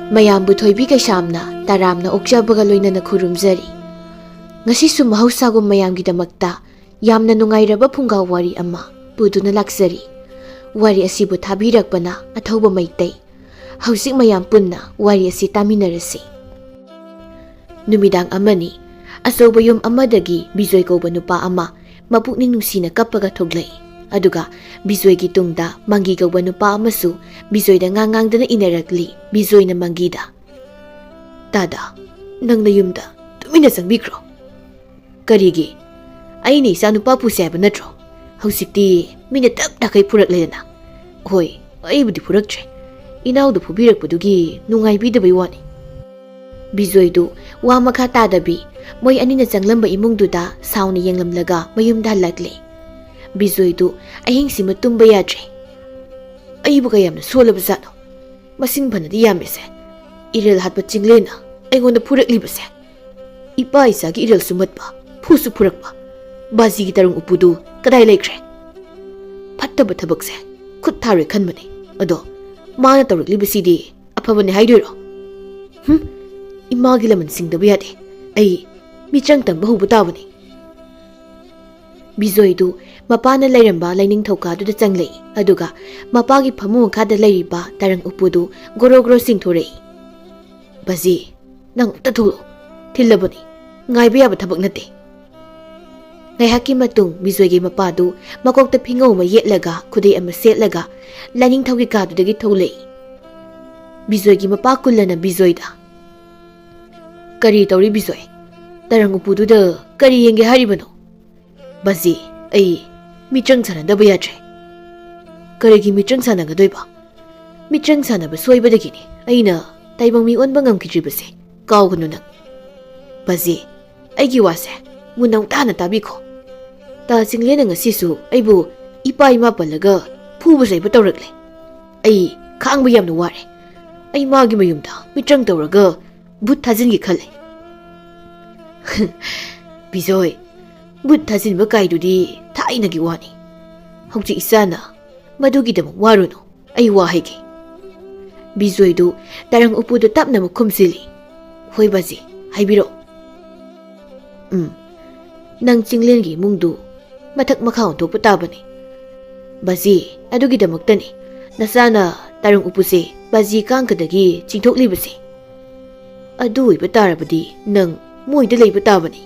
ꯃꯌꯥꯝꯕꯨ ꯊꯣꯏꯕꯤ ꯀꯩꯁꯥꯝꯅ ꯇꯔꯥꯝꯅ ꯑꯣꯛꯆꯕꯒ ꯂꯣꯏꯅꯅ ꯈꯨꯔꯨꯝꯖꯔꯤ꯫ ꯉꯁꯤꯁꯨ ꯃꯍꯧꯁꯥꯒꯨꯝ ꯃꯌꯥꯝꯒꯤꯗꯃꯛꯇ ꯌꯥꯝꯅ ꯅꯨꯡꯉꯥꯏꯔꯕ ꯐꯨꯡꯒꯥ ꯋꯥꯔꯤ ꯑꯃ ꯄꯨꯗꯨꯅ ꯂꯥꯛꯆꯔꯤ꯫ ꯋꯥꯔꯤ ꯑꯁꯤꯕꯨ ꯊꯥꯕꯤꯔꯛꯄꯅ ꯑꯊꯧꯕ ꯃꯩꯇꯩ꯫ ꯍꯧꯖꯤꯛ ꯃꯌꯥꯝ ꯄꯨꯟꯅ ꯋꯥꯔꯤ ꯑꯁꯤ ꯇꯥꯃꯤꯟꯅꯔꯁꯤ꯫ ꯅꯨꯃꯤꯗꯥꯡ ꯑꯃꯅꯤ, ꯑꯆꯧꯕ ꯌꯨꯝ ꯑꯃꯗꯒꯤ ꯕꯤꯖꯣꯏ ꯀꯧꯕ ꯅꯨꯄꯥ ꯑꯃ ꯃꯄꯨꯛꯅꯤꯡ ꯅꯨꯡꯁꯤꯅ ꯀꯞꯄꯒ ꯊꯣꯛꯂꯛꯏ꯫ ꯑꯗꯨꯒ ꯕꯤꯖꯣꯏꯒꯤ ꯇꯨꯡꯗ ꯃꯪꯒꯤ ꯀꯧꯕ ꯅꯨꯄꯥ ꯑꯃꯁꯨ ꯕꯤꯖꯣꯏꯗ ꯉꯥꯡꯗꯅ ꯏꯟꯅꯔꯛꯂꯤ꯫ ꯕꯤꯖꯣꯏꯅ ꯃꯪꯒꯤꯗ, "ꯗꯥꯗꯥ, ꯅꯪꯅ ꯌꯨꯝꯗ ꯇꯨꯃꯤꯟꯅ ꯆꯪꯕꯤꯈ꯭ꯔꯣ." "ꯀꯔꯤꯒꯤ? ꯑꯩꯅ ꯏꯆꯥ ꯅꯨꯄꯥ ꯄꯨꯁꯦ ꯍꯥꯏꯕ ꯅꯠꯇ꯭ꯔꯣ? ꯍꯧꯖꯤꯛꯇꯤ ꯃꯤꯅ ꯇꯞ ꯇꯥꯈꯩ ꯐꯨꯔꯛꯂꯦꯗꯅ." "ꯍꯣꯏ, ꯑꯩꯕꯨꯗꯤ ꯐꯨꯔꯛꯇ꯭ꯔꯦ. ꯏꯅꯥꯎꯗ ꯐꯨꯕꯤꯔꯛꯄꯗꯨꯒꯤ ꯅꯨꯡꯉꯥꯏꯕꯤꯗꯕꯩ ꯋꯥꯅꯤ." ꯕꯤꯖꯣꯏꯗꯨ ꯋꯥ ꯃꯈꯥ ꯇꯥꯗꯕꯤ ꯃꯣꯏ ꯑꯅꯤꯅ ꯆꯪꯂꯝꯕ ꯏꯃꯨꯡꯗꯨꯗ ꯁꯥꯎꯅ ꯌꯦꯡꯂꯝꯂꯒ ꯃꯌꯨꯝꯗ ꯍꯜꯂꯛꯂꯦ꯫ ꯕꯤꯖꯣꯏꯗꯨ ꯑꯍꯤꯡꯁꯤꯃ ꯇꯨꯝꯕ ꯌꯥꯗ꯭ꯔꯦ꯫ "ꯑꯩꯕꯨ ꯀꯌꯥꯝꯅ ꯁꯣꯜꯂꯕ ꯖꯥꯠꯅꯣ? ꯃꯁꯤꯡ ꯐꯅꯗꯤ ꯌꯥꯝꯃꯦꯁꯦ. ꯏꯔꯦꯜ ꯍꯥꯠꯄ ꯆꯤꯡꯂꯦꯟꯅ ꯑꯩꯉꯣꯟꯗ ꯐꯨꯔꯛꯂꯤꯕꯁꯦ. ꯏꯄꯥ ꯏꯆꯥꯒꯤ ꯏꯔꯦꯜꯁꯨ ꯃꯠꯄ, ꯐꯨꯁꯨ ꯐꯨꯔꯛꯄ. ꯕꯥꯖꯤꯒꯤ ꯇꯔꯨꯡ ꯎꯄꯨꯗꯨ ꯀꯗꯥꯏ ꯂꯩꯈ꯭ꯔꯦ? ꯐꯠꯇꯕ ꯊꯕꯛꯁꯦ ꯈꯨꯠ ꯊꯥꯔꯣꯏ ꯈꯟꯕꯅꯤ. ꯑꯗꯣ ꯃꯥꯅ ꯇꯧꯔꯛꯂꯤꯕꯁꯤꯗꯤ ꯑꯐꯕꯅꯤ ꯍꯥꯏꯗꯣꯏꯔꯣ? ꯏꯃꯥꯒꯤ ꯂꯃꯟ ꯁꯤꯡꯗꯕ ꯌꯥꯗꯦ. ꯑꯩ ꯃꯤꯆꯪ ꯇꯝꯕ ꯍꯧꯕ ꯇꯥꯕꯅꯤ." ꯕꯤꯖꯣꯏꯗꯨ ꯃꯄꯥꯅ ꯂꯩꯔꯝꯕ ꯂꯥꯏꯅꯤꯡꯊꯧ ꯀꯥꯗꯨꯗ ꯆꯪꯂꯛꯏ꯫ ꯑꯗꯨꯒ ꯃꯄꯥꯒꯤ ꯐꯃꯨꯡ ꯃꯈꯥꯗ ꯂꯩꯔꯤꯕ ꯇꯔꯪ ꯎꯄꯨꯗꯨ ꯒꯣꯔꯣ ꯒꯣꯔꯣ ꯆꯤꯡꯊꯣꯔꯛꯏ꯫ "ꯕꯥꯖꯤ, ꯅꯪ ꯑꯝꯇ ꯊꯣꯛꯂꯛꯑꯣ. ꯊꯤꯜꯂꯕꯅꯤ. ꯉꯥꯏꯕ ꯌꯥꯕ ꯊꯕꯛ ꯅꯠꯇꯦ." ꯉꯥꯏꯍꯥꯛꯀꯤ ꯃꯇꯨꯡ ꯕꯤꯖꯣꯏꯒꯤ ꯃꯄꯥꯗꯨ ꯃꯀꯣꯛꯇ ꯐꯤꯉꯧ ꯑꯃ ꯌꯦꯠꯂꯒ ꯈꯨꯗꯩ ꯑꯃ ꯁꯦꯠꯂꯒ ꯂꯥꯏꯅꯤꯡꯊꯧꯒꯤ ꯀꯥꯗꯨꯗꯒꯤ ꯊꯣꯛꯂꯛꯏ꯫ ꯕꯤꯖꯣꯏꯒꯤ ꯃꯄꯥ ꯀꯨꯜꯂꯅ ꯕꯤꯖꯣꯏꯗ, "ꯀꯔꯤ ꯇꯧꯔꯤ ꯕꯤꯖꯣꯏ? ꯇꯔꯪ ꯎꯄꯨꯗꯨꯗ ꯀꯔꯤ ꯌꯦꯡꯒꯦ ꯍꯥꯏꯔꯤꯕꯅꯣ?" "ꯕꯥꯖꯤ, ꯑꯩ ꯃꯤꯆꯪ ꯁꯥꯟꯅꯗꯕ ꯌꯥꯗ꯭ꯔꯦ." "ꯀꯔꯤꯒꯤ ꯃꯤꯆꯪ ꯁꯥꯟꯅꯒꯗꯣꯏꯕ? ꯃꯤꯆꯪ ꯁꯥꯟꯅꯕ ꯁꯣꯏꯕꯗꯒꯤꯅꯤ ꯑꯩꯅ ꯇꯥꯏꯕꯪ ꯃꯤ ꯑꯣꯟꯕ ꯉꯝꯈꯤꯗ꯭ꯔꯤꯕꯁꯦ. ꯀꯥꯎꯒꯅꯨ ꯅꯪ." "ꯕꯥꯖꯤ, ꯑꯩꯒꯤ ꯋꯥꯁꯦ ꯃꯨꯟꯅ ꯇꯥꯅ ꯇꯥꯕꯤꯈꯣ. ꯇꯥ ꯆꯤꯡꯂꯦꯟꯅ ꯉꯁꯤꯁꯨ ꯑꯩꯕꯨ ꯏꯄꯥ ꯏꯃꯥ ꯄꯜꯂꯒ ꯐꯨꯕ ꯆꯩꯕ ꯇꯧꯔꯛꯂꯦ. ꯑꯩ ꯈꯥꯡꯕ ꯌꯥꯝꯅ ꯋꯥꯔꯦ. ꯑꯩ ꯃꯥꯒꯤ ꯃꯌꯨꯝꯗ ꯃꯤꯆꯪ ꯇꯧꯔꯒ ꯚꯨꯠ ꯊꯥꯖꯤꯟꯒꯦ ꯈꯜꯂꯦ." "ꯕꯤꯖꯣꯏ, ꯚꯨꯠ ꯊꯥꯖꯤꯟꯕ ꯀꯥꯏꯗꯨꯗꯤ ꯊꯥꯏꯅꯒꯤ ꯋꯥꯅꯤ. ꯍꯧꯖꯤꯛ ꯏꯆꯥꯅ ꯃꯗꯨꯒꯤꯗꯃꯛ ꯋꯥꯔꯨꯅꯨ. ꯑꯩ ꯋꯥ ꯍꯥꯏꯒꯦ." ꯕꯤꯖꯣꯏꯗꯨ ꯇꯔꯪ ꯎꯄꯨꯗꯨ ꯇꯞꯅ ꯈꯨꯝꯖꯤꯜꯂꯤ꯫ "ꯍꯣꯏ ꯕꯥꯖꯤ, ꯍꯥꯏꯕꯤꯔꯛꯑꯣ." "ꯅꯪ ꯆꯤꯡꯂꯦꯟꯒꯤ ꯏꯃꯨꯡꯗꯨ ꯃꯊꯛ ꯃꯈꯥ ꯑꯣꯟꯊꯣꯛꯄ ꯇꯥꯕꯅꯤ. ꯕꯥꯖꯤ, ꯑꯗꯨꯒꯤꯗꯃꯛꯇꯅꯤ ꯅꯆꯥꯅ ꯇꯔꯪ ꯎꯄꯨꯁꯦ ꯕꯥꯖꯤ ꯀꯥꯡꯀꯗꯒꯤ ꯆꯤꯡꯊꯣꯛꯂꯤꯕꯁꯦ. ꯑꯗꯨ ꯑꯣꯏꯕ ꯇꯥꯔꯕꯗꯤ ꯅꯪ ꯃꯣꯏꯗ ꯂꯩꯕ ꯇꯥꯕꯅꯤ."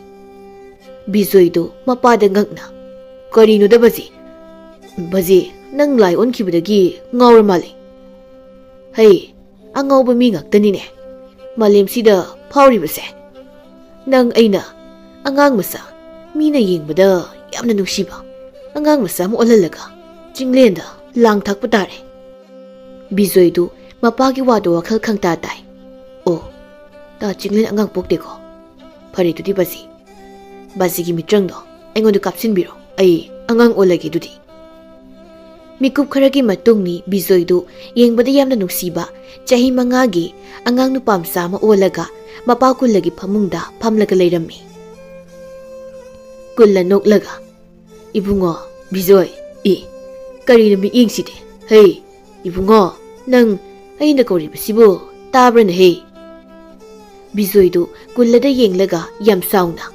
ꯕꯤꯖꯣꯏꯗꯨ ꯃꯄꯥꯗ ꯉꯛꯅ, "ꯀꯔꯤꯅꯣꯗ ꯕꯥꯖꯤ? ꯕꯥꯖꯤ, ꯅꯪ ꯂꯥꯏ ꯑꯣꯟꯈꯤꯕꯗꯒꯤ ꯉꯥꯎꯔ ꯃꯥꯜꯂꯦ." "ꯍꯩ, ꯑꯉꯥꯎꯕ ꯃꯤ ꯉꯥꯛꯇꯅꯤꯅꯦ ꯃꯥꯂꯦꯝꯁꯤꯗ ꯐꯥꯎꯔꯤꯕꯁꯦ. ꯅꯪ ꯑꯩꯅ ꯑꯉꯥꯡ ꯃꯆꯥ, ꯃꯤꯅ ꯌꯦꯡꯕꯗ ꯌꯥꯝꯅ ꯅꯨꯡꯁꯤꯕ ꯑꯉꯥꯡ ꯃꯆꯥ ꯑꯃ ꯑꯣꯜꯍꯜꯂꯒ ꯆꯤꯡꯂꯦꯟꯗ ꯂꯥꯡ ꯊꯥꯛꯄ ꯇꯥꯔꯦ." ꯕꯤꯖꯣꯏꯗꯨ ꯃꯄꯥꯒꯤ ꯋꯥꯗꯣ ꯋꯥꯈꯜ ꯈꯪꯇꯥ ꯇꯥꯏ꯫ "ꯑꯣ, ꯇꯥ ꯆꯤꯡꯂꯦꯟ ꯑꯉꯥꯡ ꯄꯣꯛꯇꯦꯀꯣ? ꯐꯔꯦꯗꯨꯗꯤ ꯕꯥꯖꯤ. ꯕꯥꯖꯤꯒꯤ ꯃꯤꯇ꯭ꯔꯪꯗꯣ ꯑꯩꯉꯣꯟꯗ ꯀꯥꯞꯁꯤꯟꯕꯤꯔꯣ. ꯑꯩ ꯑꯉꯥꯡ ꯑꯣꯜꯂꯒꯦ ꯑꯗꯨꯗꯤ." ꯃꯤꯀꯨꯞ ꯈꯔꯒꯤ ꯃꯇꯨꯡꯅꯤ ꯕꯤꯖꯣꯏꯗꯨ ꯌꯦꯡꯕꯗ ꯌꯥꯝꯅ ꯅꯨꯡꯁꯤꯕ ꯆꯍꯤ 5ꯒꯤ ꯑꯉꯥꯡ ꯅꯨꯄꯥ ꯃꯆꯥ ꯑꯃ ꯑꯣꯜꯂꯒ ꯃꯄꯥ ꯀꯨꯜꯂꯒꯤ ꯐꯃꯨꯡꯗ ꯐꯝꯂꯒ ꯂꯩꯔꯝꯃꯤ꯫ ꯀꯨꯜꯂ ꯅꯣꯛꯂꯒ, "ꯏꯕꯨꯡꯉꯣ ꯕꯤꯖꯣꯏ, ꯀꯔꯤꯅ ꯃꯤꯠꯌꯦꯡꯁꯤꯗꯤ? ꯍꯩ ꯏꯕꯨꯡꯉꯣ, ꯅꯪ ꯑꯩꯅ ꯀꯧꯔꯤꯕꯁꯤꯕꯨ ꯇꯥꯕ꯭ꯔꯅꯦꯍꯦ?" ꯕꯤꯖꯣꯏꯗꯨ ꯀꯨꯜꯂꯗ ꯌꯦꯡꯂꯒ ꯌꯥꯝ ꯁꯥꯎꯅ,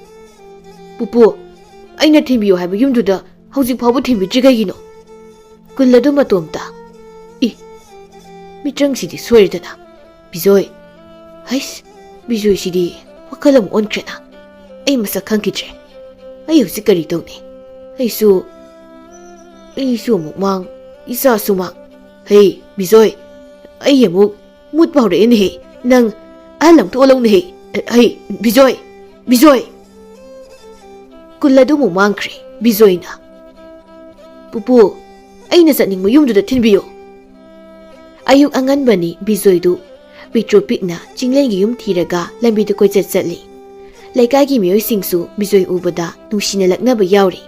"ꯄꯨꯄꯨ, ꯑꯩꯅ ꯊꯤꯟꯕꯤꯌꯨ ꯍꯥꯏꯕ ꯌꯨꯝꯗꯨꯗ ꯍꯧꯖꯤꯛ ꯐꯥꯎꯕ ꯊꯤꯟꯕꯤꯗ꯭ꯔꯤ ꯀꯩꯒꯤꯅꯣ?" ꯀꯨꯜꯂꯗꯨ ꯃꯇꯣꯝꯇ, "ꯃꯤꯇ꯭ꯔꯪꯁꯤꯗꯤ ꯁꯣꯏꯔꯦꯗꯅ ꯕꯤꯖꯣꯏ. ꯍꯩꯁ, ꯕꯤꯖꯣꯏꯁꯤꯗꯤ ꯋꯥꯈꯜ ꯑꯃ ꯑꯣꯟꯈ꯭ꯔꯦꯅ. ꯑꯩ ꯃꯁꯛ ꯈꯪꯈꯤꯗ꯭ꯔꯦ. ꯑꯩ ꯍꯧꯖꯤꯛ ꯀꯔꯤ ꯇꯧꯅꯤ? ꯑꯩꯁꯨ ꯑꯃꯨꯛ ꯃꯥꯡ, ꯏꯆꯥꯁꯨ ꯃꯥꯡ. ꯍꯩ ꯕꯤꯖꯣꯏ, ꯑꯩ ꯑꯃꯨꯛ ꯃꯨꯠꯄ ꯍꯧꯔꯛꯑꯦꯅꯦꯍꯦ. ꯅꯪ ꯑꯍꯜ ꯑꯃꯨꯛ ꯊꯣꯛꯍꯜꯂꯧꯅꯦꯍꯦ. ꯍꯩ ꯕꯤꯖꯣꯏ, ꯕꯤꯖꯣꯏ." ꯀꯨꯜꯂꯗꯨ ꯑꯃꯨꯛ ꯃꯥꯡꯈ꯭ꯔꯦ꯫ ꯕꯤꯖꯣꯏꯅ, "ꯄꯨꯄꯨ, ꯑꯩꯅ ꯆꯠꯅꯤꯡꯕ ꯌꯨꯝꯗꯨꯗ ꯊꯤꯟꯕꯤꯌꯨ." ꯑꯌꯨꯛ ꯑꯉꯟꯕꯅꯤ ꯕꯤꯖꯣꯏꯗꯨ ꯄꯤꯛꯇ꯭ꯔꯨ ꯄꯤꯛꯅ ꯆꯤꯡꯂꯦꯟꯒꯤ ꯌꯨꯝ ꯊꯤꯔꯒ ꯂꯝꯕꯤꯗ ꯀꯣꯏꯆꯠ ꯆꯠꯂꯤ꯫ ꯂꯩꯀꯥꯏꯒꯤ ꯃꯤꯑꯣꯏꯁꯤꯡꯁꯨ ꯕꯤꯖꯣꯏ ꯎꯕꯗ ꯅꯨꯡꯁꯤꯅ ꯂꯛꯅꯕ ꯌꯥꯎꯔꯤ꯫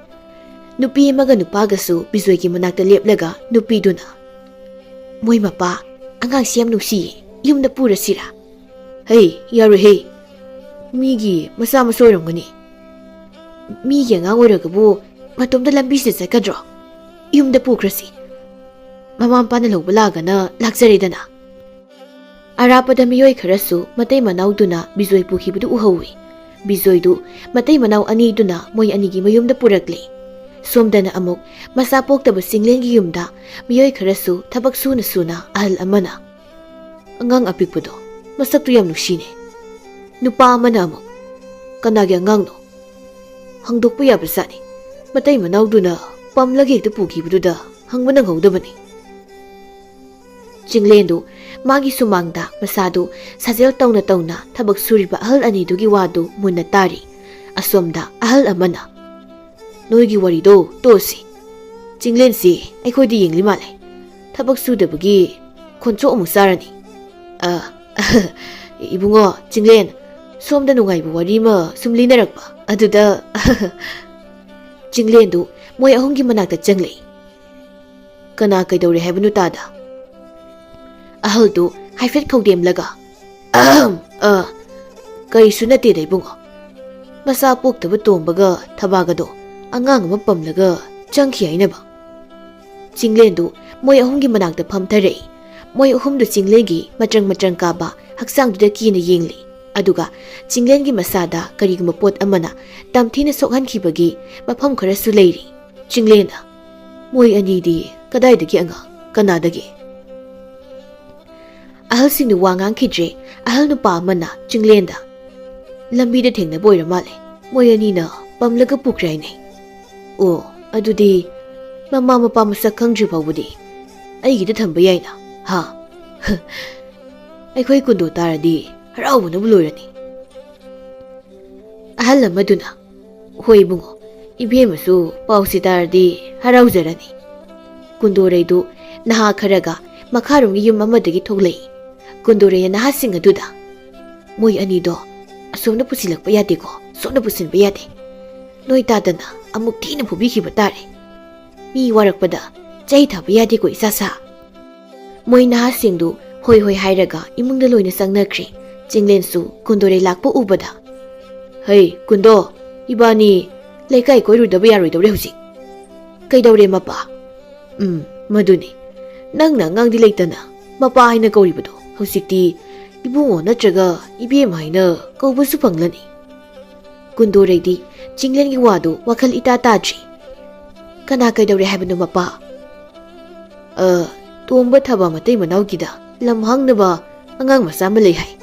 ꯅꯨꯄꯤ ꯑꯃꯒ ꯅꯨꯄꯥꯒꯁꯨ ꯕꯤꯖꯣꯏꯒꯤ ꯃꯅꯥꯛꯇ ꯂꯦꯞꯂꯒ ꯅꯨꯄꯤꯗꯨꯅ, "ꯃꯣꯏ ꯃꯄꯥ ꯑꯉꯥꯡꯁꯤ ꯌꯥꯝ ꯅꯨꯡꯁꯤꯌꯦ. ꯌꯨꯝꯗ ꯄꯨꯔꯁꯤꯔꯥ?" "ꯍꯩ, ꯌꯥꯔꯣꯏꯍꯦ. ꯃꯤꯒꯤ ꯃꯆꯥ ꯃꯁꯨ ꯑꯣꯏꯔꯝꯒꯅꯤ." "ꯃꯤꯒꯤ ꯑꯉꯥꯡ ꯑꯣꯏꯔꯒꯕꯨ ꯃꯇꯣꯝꯇ ꯂꯝꯕꯤꯁꯤꯗ ꯆꯠꯀꯗ꯭ꯔꯣ? ꯌꯨꯝꯗ ꯄꯨꯈ꯭ꯔꯁꯤ. ꯃꯃꯥ ꯃꯄꯥꯅ ꯂꯧꯕ ꯂꯥꯛꯑꯒꯅ ꯂꯥꯛꯆꯔꯦꯗꯅ." ꯑꯔꯥꯞꯄꯗ ꯃꯤꯑꯣꯏ ꯈꯔꯁꯨ ꯃꯇꯩ ꯃꯅꯥꯎꯗꯨꯅ ꯕꯤꯖꯣꯏ ꯄꯨꯈꯤꯕꯗꯨ ꯎꯍꯧꯏ꯫ ꯕꯤꯖꯣꯏꯗꯨ ꯃꯇꯩ ꯃꯅꯥꯎ ꯑꯅꯤꯗꯨꯅ ꯃꯣꯏ ꯑꯅꯤꯒꯤ ꯃꯌꯨꯝꯗ ꯄꯨꯔꯛꯂꯤ꯫ ꯁꯣꯝꯗꯅ ꯑꯃꯨꯛ ꯃꯆꯥ ꯄꯣꯛꯇꯕ ꯆꯤꯡꯂꯦꯟꯒꯤ ꯌꯨꯝꯗ ꯃꯤꯑꯣꯏ ꯈꯔꯁꯨ ꯊꯕꯛ ꯁꯨꯅ ꯁꯨꯅ ꯑꯍꯜ ꯑꯃꯅ ꯑꯉꯥꯡ ꯑꯄꯤꯛꯄꯗꯣ ꯃꯁꯛꯇꯨ ꯌꯥꯝ ꯅꯨꯡꯁꯤꯅꯦ꯫ ꯅꯨꯄꯥ ꯑꯃꯅ ꯑꯃꯨꯛ ꯀꯅꯥꯒꯤ ꯑꯉꯥꯡꯅꯣ ꯍꯪꯗꯣꯛꯄ ꯌꯥꯕ ꯖꯥꯠꯅꯤ꯫ ꯃꯇꯩ ꯃꯅꯥꯎꯗꯨꯅ ꯄꯝꯂꯒ ꯍꯦꯛꯇ ꯄꯨꯈꯤꯕꯗꯨꯗ ꯍꯪꯕ ꯅꯪꯍꯧꯗꯕꯅꯤ꯫ ꯆꯤꯡꯂꯦꯟꯗꯨ ꯃꯥꯒꯤ ꯁꯨꯃꯥꯡꯗ ꯃꯁꯥꯗꯨ ꯁꯥꯖꯦꯜ ꯇꯧꯅ ꯇꯧꯅ ꯊꯕꯛ ꯁꯨꯔꯤꯕ ꯑꯍꯜ ꯑꯅꯤꯗꯨꯒꯤ ꯋꯥꯗꯨ ꯃꯨꯟꯅ ꯇꯥꯔꯤ꯫ ꯑꯁꯣꯝꯗ ꯑꯍꯜ ꯑꯃꯅ ꯅꯣꯏꯒꯤ ꯋꯥꯔꯤꯗꯣ ꯇꯣꯛꯑꯁꯤ꯫ ꯆꯤꯡꯂꯦꯟꯁꯤ ꯑꯩꯈꯣꯏꯗ ꯌꯦꯡꯂꯤ ꯃꯥꯜꯂꯦ꯫ ꯊꯕꯛ ꯁꯨꯗꯕꯒꯤ ꯈꯣꯟꯆꯣꯛ ꯑꯃꯨꯛ ꯆꯥꯔꯅꯤ꯫ ꯏꯕꯨꯡꯉꯣ ꯆꯤꯡꯂꯦꯟ, ꯁꯣꯝꯗ ꯅꯨꯡꯉꯥꯏꯕ ꯋꯥꯔꯤ ꯑꯃ ꯁꯨꯝ ꯂꯤꯅꯔꯛꯄ ꯑꯗꯨꯗ ꯆꯤꯡꯂꯦꯟꯗꯨ ꯃꯣꯏ ꯑꯍꯨꯝꯒꯤ ꯃꯅꯥꯛꯇ ꯆꯪꯂꯛꯏ꯫ ꯀꯅꯥ ꯀꯩꯗꯧꯔꯦ ꯍꯥꯏꯕꯅꯣ ꯇꯥꯗ? ꯑꯍꯜꯗꯨ ꯍꯥꯏꯐꯦꯠ ꯈꯧꯗꯦꯝꯂꯒ ꯀꯔꯤꯁꯨ ꯅꯠꯇꯦꯗ ꯏꯕꯨꯡꯉꯣ꯫ ꯃꯆꯥ ꯄꯣꯛꯇꯕ ꯇꯣꯝꯕꯒ ꯊꯕꯥꯒꯗꯣ ꯑꯉꯥꯡ ꯑꯃ ꯄꯝꯂꯒ ꯆꯪꯈꯤ ꯍꯥꯏꯅꯕ꯫ ꯆꯤꯡꯂꯦꯟꯗꯨ ꯃꯣꯏ ꯑꯍꯨꯝꯒꯤ ꯃꯅꯥꯛꯇ ꯐꯝꯊꯔꯛꯏ꯫ ꯃꯣꯏ ꯑꯍꯨꯝꯗꯨ ꯆꯤꯡꯂꯦꯟꯒꯤ ꯃꯇ꯭ꯔꯪ ꯀꯥꯕ ꯍꯛꯆꯥꯡꯗꯨꯗ ꯀꯤꯅ ꯌꯦꯡꯂꯤ꯫ ꯑꯗꯨꯒ ꯆꯤꯡꯂꯦꯟꯒꯤ ꯃꯁꯥꯗ ꯀꯔꯤꯒꯨꯝꯕ ꯄꯣꯠ ꯑꯃꯅ ꯇꯝꯊꯤꯅ ꯁꯣꯛꯍꯟꯈꯤꯕꯒꯤ ꯃꯐꯝ ꯈꯔꯁꯨ ꯂꯩꯔꯤ꯫ ꯆꯤꯡꯂꯦꯟꯅ ꯃꯣꯏ ꯑꯅꯤꯗꯤ ꯀꯗꯥꯏꯗꯒꯤ ꯑꯉꯥꯡ, ꯀꯅꯥꯗꯒꯤ? ꯑꯍꯜꯁꯤꯡꯅ ꯋꯥ ꯉꯥꯡꯈꯤꯗ꯭ꯔꯦ꯫ ꯑꯍꯜ ꯅꯨꯄꯥ ꯑꯃꯅ ꯆꯤꯡꯂꯦꯟꯗ ꯂꯝꯕꯤꯗ ꯊꯦꯡꯅꯕ ꯑꯣꯏꯔ ꯃꯥꯜꯂꯦ꯫ ꯃꯣꯏ ꯑꯅꯤꯅ ꯄꯝꯂꯒ ꯄꯨꯈ꯭ꯔꯦ ꯍꯥꯏꯅꯩ꯫ ꯑꯣ, ꯑꯗꯨꯗꯤ ꯃꯃꯥ ꯃꯄꯥ ꯃꯁꯛ ꯈꯪꯗ꯭ꯔꯤ ꯐꯥꯎꯕꯗꯤ ꯑꯩꯒꯤꯗ ꯊꯝꯕ ꯌꯥꯏꯅ ꯍꯥ? ꯑꯩꯈꯣꯏ ꯀꯨꯟꯗꯣ ꯇꯥꯔꯗꯤ ꯍꯔꯥꯎꯕꯅꯕꯨ ꯂꯣꯏꯔꯅꯤ꯫ ꯑꯍꯜ ꯑꯃꯗꯨꯅ ꯍꯣꯏ ꯏꯕꯨꯡꯉꯣ, ꯏꯕꯦꯝꯃꯁꯨ ꯄꯥꯎꯁꯤ ꯇꯥꯔꯗꯤ ꯍꯔꯥꯎꯖꯔꯅꯤ꯫ ꯀꯨꯟꯗꯣꯔꯩꯗꯨ ꯅꯍꯥ ꯈꯔꯒ ꯃꯈꯥꯔꯣꯝꯒꯤ ꯌꯨꯝ ꯑꯃꯗꯒꯤ ꯊꯣꯛꯂꯛꯏ꯫ ꯀꯨꯟꯗꯣꯔꯩ ꯅꯍꯥꯁꯤꯡ ꯑꯗꯨꯗ ꯃꯣꯏ ꯑꯅꯤꯗꯣ ꯑꯁꯣꯝꯗ ꯄꯨꯁꯤꯜꯂꯛꯄ ꯌꯥꯗꯦꯀꯣ, ꯁꯣꯝꯗ ꯄꯨꯁꯤꯟꯕ ꯌꯥꯗꯦ꯫ ꯅꯣꯏ ꯇꯥꯗꯅ ꯑꯃꯨꯛ ꯊꯤꯅ ꯐꯨꯕꯤꯈꯤꯕ ꯇꯥꯔꯦ꯫ ꯃꯤ ꯋꯥꯔꯛꯄꯗ ꯆꯩ ꯊꯥꯕ ꯌꯥꯗꯦꯀꯣ ꯏꯁꯥ ꯁꯥ꯫ ꯃꯣꯏ ꯅꯍꯥꯁꯤꯡꯗꯨ ꯍꯣꯏ ꯍꯣꯏ ꯍꯥꯏꯔꯒ ꯏꯃꯨꯡꯗ ꯂꯣꯏꯅ ꯆꯪꯅꯈ꯭ꯔꯦ꯫ ꯆꯤꯡꯂꯦꯟꯁꯨ ꯀꯨꯟꯗꯣꯔꯩ ꯂꯥꯛꯄ ꯎꯕꯗ ꯍꯩ ꯀꯨꯟꯗꯣ, ꯏꯕꯥꯅꯤ ꯂꯩꯀꯥꯏ ꯀꯣꯏꯔꯨꯗꯕ ꯌꯥꯔꯣꯏꯗꯧꯔꯦ ꯍꯧꯖꯤꯛ꯫ ꯀꯩꯗꯧꯔꯦ ꯃꯄꯥ? ꯃꯗꯨꯅꯤ ꯅꯪꯅ ꯑꯉꯥꯡꯗꯤ ꯂꯩꯇꯅ ꯃꯄꯥ ꯍꯥꯏꯅ ꯀꯧꯔꯤꯕꯗꯣ ꯍꯧꯖꯤꯛꯇꯤ ꯏꯕꯨꯡꯉꯣ ꯅꯠꯇ꯭ꯔꯒ ꯏꯕꯦꯝ ꯍꯥꯏꯅ ꯀꯧꯕꯁꯨ ꯐꯪꯂꯅꯤ꯫ ꯀꯨꯟꯗꯣꯔꯩꯗꯤ ꯆꯤꯡꯂꯦꯟꯒꯤ ꯋꯥꯗꯨ ꯋꯥꯈꯜ ꯏꯇꯥ ꯇꯥꯗ꯭ꯔꯤ꯫ ꯀꯅꯥ ꯀꯩꯗꯧꯔꯦ ꯍꯥꯏꯕꯅꯣ ꯃꯄꯥ? ꯇꯣꯝꯕ ꯊꯕ ꯃꯇꯩ ꯃꯅꯥꯎꯒꯤꯗ ꯂꯝ ꯍꯥꯡꯅꯕ ꯑꯉꯥꯡ ꯃꯆꯥ ꯑꯃ ꯂꯩ ꯍꯥꯏ꯫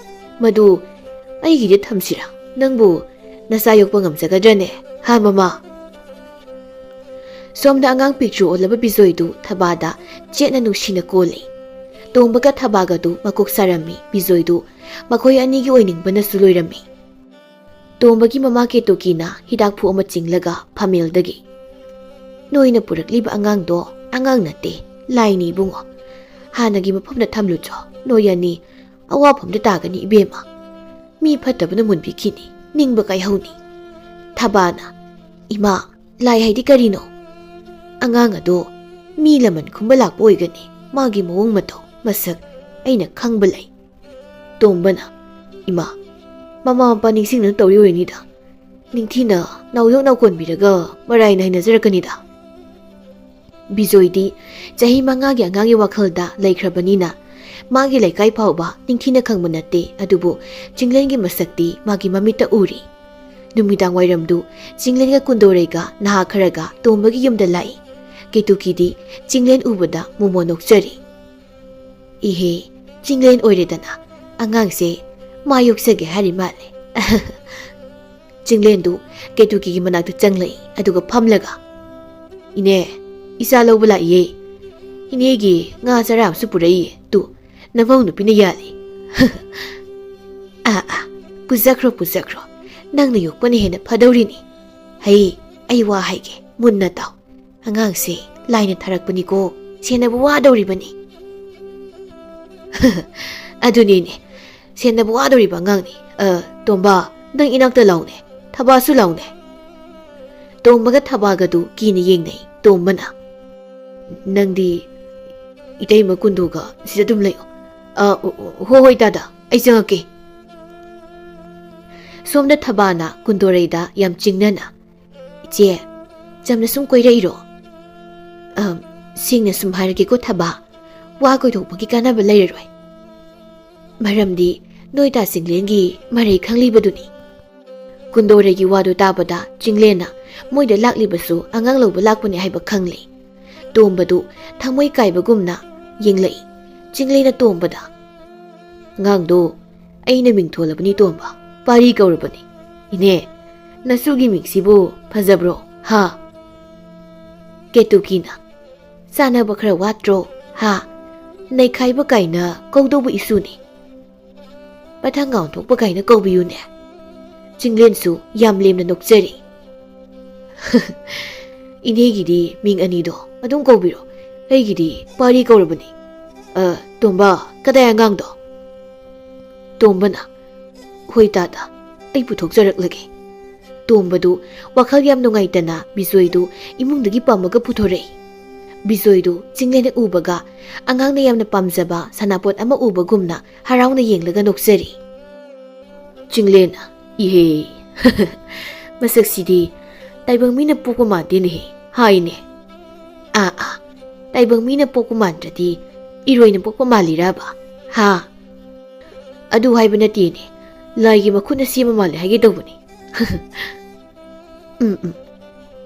ꯃꯗꯨ ꯑꯩꯒꯤꯗꯤ ꯊꯝꯁꯤꯔꯥ? ꯅꯪꯕꯨ ꯅꯆꯥ ꯌꯣꯛꯄ ꯉꯝꯖꯒꯗ꯭ꯔꯅꯦ ꯍꯥ ꯃꯃꯥ? ꯁꯣꯝꯗ ꯑꯉꯥꯡ ꯄꯤꯛꯇ꯭ꯔꯨ ꯑꯣꯜꯂꯕ ꯕꯤꯖꯣꯏꯗꯨ ꯊꯕꯥꯗ ꯆꯦꯠꯅ ꯅꯨꯡꯁꯤꯅ ꯀꯣꯜꯂꯤ꯫ ꯇꯣꯝꯕꯒ ꯊꯕꯥꯒꯗꯨ ꯃꯀꯣꯛ ꯁꯥꯔꯝꯃꯤ꯫ ꯕꯤꯖꯣꯏꯗꯨ ꯃꯈꯣꯏ ꯑꯅꯤꯒꯤ ꯑꯣꯏꯅꯤꯡꯕꯅꯁꯨ ꯂꯣꯏꯔꯝꯃꯤ꯫ ꯇꯣꯝꯕꯒꯤ ꯃꯃꯥ ꯀꯦꯇꯨꯀꯤꯅ ꯍꯤꯗꯥꯛꯐꯨ ꯑꯃ ꯆꯤꯡꯂꯒ ꯐꯝꯃꯦꯜꯗꯒꯤ ꯅꯣꯏꯅ ꯄꯨꯔꯛꯂꯤꯕ ꯑꯉꯥꯡꯗꯣ ꯑꯉꯥꯡ ꯅꯠꯇꯦ, ꯂꯥꯏꯅꯤ ꯏꯕꯨꯡꯉꯣ꯫ ꯍꯥꯟꯅꯒꯤ ꯃꯐꯝꯗ ꯊꯝꯂꯨꯆꯣ꯫ ꯅꯣꯏ ꯑꯅꯤ ꯑꯋꯥꯐꯝꯗ ꯇꯥꯒꯅꯤ ꯏꯕꯦꯝꯃ꯫ ꯃꯤ ꯐꯠꯇꯕꯅ ꯃꯨꯟꯕꯤꯈꯤꯅꯤ, ꯅꯤꯡꯕ ꯀꯥꯏꯍꯧꯅꯤ꯫ ꯊꯕꯥꯅ ꯏꯃꯥ, ꯂꯥꯏ ꯍꯥꯏꯗꯤ ꯀꯔꯤꯅꯣ? ꯑꯉꯥꯡ ꯑꯗꯣ ꯃꯤ ꯂꯃꯟ ꯈꯨꯝꯕ ꯂꯥꯛꯄ ꯑꯣꯏꯒꯅꯤ꯫ ꯃꯥꯒꯤ ꯃꯑꯣꯡ ꯃꯇꯧ ꯃꯁꯛ ꯑꯩꯅ ꯈꯪꯕ ꯂꯩ꯫ ꯇꯣꯝꯕꯅ ꯏꯃꯥ, ꯃꯃꯥ ꯃꯄꯥ ꯅꯤꯡꯁꯤꯡꯅ ꯇꯧꯔꯤ ꯑꯣꯏꯅꯤꯗ꯫ ꯅꯤꯡꯊꯤꯅ ꯅꯥꯎꯌꯣꯛ ꯅꯥꯎꯀꯣꯟꯕꯤꯔꯒ ꯃꯔꯥꯏꯅ ꯍꯩꯅꯖꯔꯛꯀꯅꯤꯗ꯫ ꯕꯤꯖꯣꯏꯗꯤ ꯆꯍꯤ 5ꯒꯤ ꯑꯉꯥꯡꯒꯤ ꯋꯥꯈꯜꯗ ꯂꯩꯈ꯭ꯔꯕꯅꯤꯅ ꯃꯥꯒꯤ ꯂꯩꯀꯥꯏ ꯐꯥꯎꯕ ꯅꯤꯡꯊꯤꯅ ꯈꯪꯕ ꯅꯠꯇꯦ꯫ ꯑꯗꯨꯕꯨ ꯆꯤꯡꯂꯦꯟꯒꯤ ꯃꯁꯛꯇꯤ ꯃꯥꯒꯤ ꯃꯃꯤꯠꯇ ꯎꯔꯤ꯫ ꯅꯨꯃꯤꯗꯥꯡ ꯋꯥꯏꯔꯝꯗꯨ ꯆꯤꯡꯂꯦꯟꯒ ꯀꯨꯟꯗꯣꯔꯩꯒ ꯅꯍꯥ ꯈꯔꯒ ꯇꯣꯝꯕꯒꯤ ꯌꯨꯝꯗ ꯂꯥꯛꯏ꯫ ꯀꯦꯇꯨꯀꯤꯗꯤ ꯆꯤꯡꯂꯦꯟ ꯎꯕꯗ ꯃꯣꯃꯣ ꯅꯣꯛꯆꯔꯤ꯫ ꯏꯍꯦ, ꯆꯤꯡꯂꯦꯟ ꯑꯣꯏꯔꯦꯗꯅ ꯑꯉꯥꯡꯁꯦ ꯃꯥ ꯌꯣꯛꯆꯒꯦ ꯍꯥꯏꯔꯤ ꯃꯥꯜꯂꯦ꯫ ꯆꯤꯡꯂꯦꯟꯗꯨ ꯀꯦꯇꯨꯀꯤꯒꯤ ꯃꯅꯥꯛꯇ ꯆꯪꯂꯛꯏ꯫ ꯑꯗꯨꯒ ꯐꯝꯂꯒ ꯏꯅꯦ, ꯏꯆꯥ ꯂꯧꯕ ꯂꯥꯛꯏꯌꯦ꯫ ꯏꯅꯦꯒꯤ ꯉꯥ ꯆꯔꯥ ꯑꯃꯁꯨ ꯄꯨꯔꯛꯏꯌꯦ꯫ ꯇꯨ ꯅꯃꯧ ꯅꯨꯄꯤꯅ ꯌꯥꯜꯂꯤ꯫ ꯄꯨꯖꯈ꯭ꯔꯣ ꯄꯨꯖꯈ꯭ꯔꯣ, ꯅꯪꯅ ꯌꯣꯛꯄꯅ ꯍꯦꯟꯅ ꯐꯗꯧꯔꯤꯅꯤ꯫ ꯍꯩ, ꯑꯩ ꯋꯥ ꯍꯥꯏꯒꯦ, ꯃꯨꯟꯅ ꯇꯥꯎ꯫ ꯑꯉꯥꯡꯁꯦ ꯂꯥꯏꯅ ꯊꯥꯔꯛꯄꯅꯤꯀꯣ, ꯁꯦꯟꯅꯕ ꯋꯥꯗꯧꯔꯤꯕꯅꯤ꯫ ꯑꯗꯨꯅꯤꯅꯦ, ꯁꯦꯟꯅꯕ ꯋꯥꯗꯧꯔꯤꯕ ꯑꯉꯥꯡꯅꯤ꯫ ꯇꯣꯝꯕ, ꯅꯪ ꯏꯅꯥꯛꯇ ꯂꯥꯎꯅꯦ, ꯊꯕꯥꯁꯨ ꯂꯥꯎꯅꯦ꯫ ꯇꯣꯝꯕꯒ ꯊꯕꯥꯒꯗꯨ ꯀꯤꯅ ꯌꯦꯡꯅꯩ꯫ ꯇꯣꯝꯕꯅ ꯅꯪꯗꯤ ꯏꯇꯩꯃ ꯀꯨꯟꯗꯣꯒ ꯁꯤꯗ ꯑꯗꯨꯝ ꯂꯩꯌꯣ꯫ ꯍꯣꯏ ꯗꯥꯗꯥ, ꯑꯩ ꯆꯪꯉꯛꯀꯦ꯫ ꯁꯣꯝꯗ ꯊꯕꯥꯅ ꯀꯨꯟꯗꯣꯔꯩꯗ ꯌꯥꯝ ꯆꯤꯡꯅꯅ ꯏꯆꯦ, ꯆꯝꯅ ꯁꯨꯝ ꯀꯣꯏꯔꯛꯏꯔꯣ? ꯁꯦꯡꯅ ꯁꯨꯝ ꯍꯥꯏꯔꯒꯦꯀꯣ ꯊꯕꯥ, ꯋꯥ ꯀꯣꯏꯊꯣꯛꯄꯒꯤ ꯀꯥꯟꯅꯕ ꯂꯩꯔꯔꯣꯏ꯫ Maramdi noi ta Singlengi marai khanglibaduni. Kundoregi wadu tabada Jinglena moida laklibasu angang loba lakpani haiba khangli. Tombadu thamoi kaibagumna yenglai. Jinglena tombada. Ngangdo aina mingtholabani tomba pari kaurabani. Ine nasugi mingsibu phajabro ha. Ketukina sana bakra watro ha. Nei khaiba kaina kawdobu isuni. Pathangaw thokpa kaina kawbiyune. Jinglensu yam lemna nokjari. Inegidi ming anido adum kawbiro. Aigidi pari kawrabani. Tomba kadaya ngangdo. Tombana hoi tata ai puthokjaraklage. Tombadu wakhal yam nungaitana bisoidu imungdagi pamaga puthorei. Bisoidu Jinglena ubaga angangna yamna pamjaba sanapot ama ubagumna harauna yenglaga nokjari. Jinglena ihe masaksidi taibang mina pokpa mantene haine. Taibang mina pokpa mantradi iroina pokpa maliraba ha. Adu haiba natene laigi makhutna sema male haige tawbani.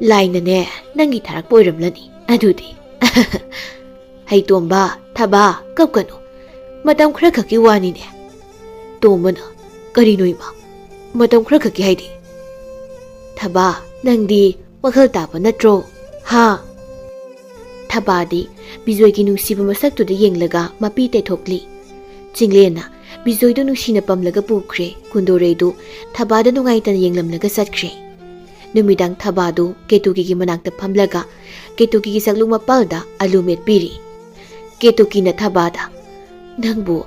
Laina ne nangi tharakpa oiramlani adudi. Hai tomba thaba kapkanu matam khara khaki wani ne. Tombana karino ima matam khara khaki haidi. Thaba nangdi wakhal tapa natro ha. Thabadi bijoigi nungsiba masaktuda yenglaga mapi tethokli. Jinglena bijoidu nungsina pamlaga pukhre kundoreidu thabada nungaitana yenglamlaga satkre. Numidang thabadu Ketuki manakta pamlaga Ketuki saglung mapalda alumet piri. Ketuki na thabada nangbu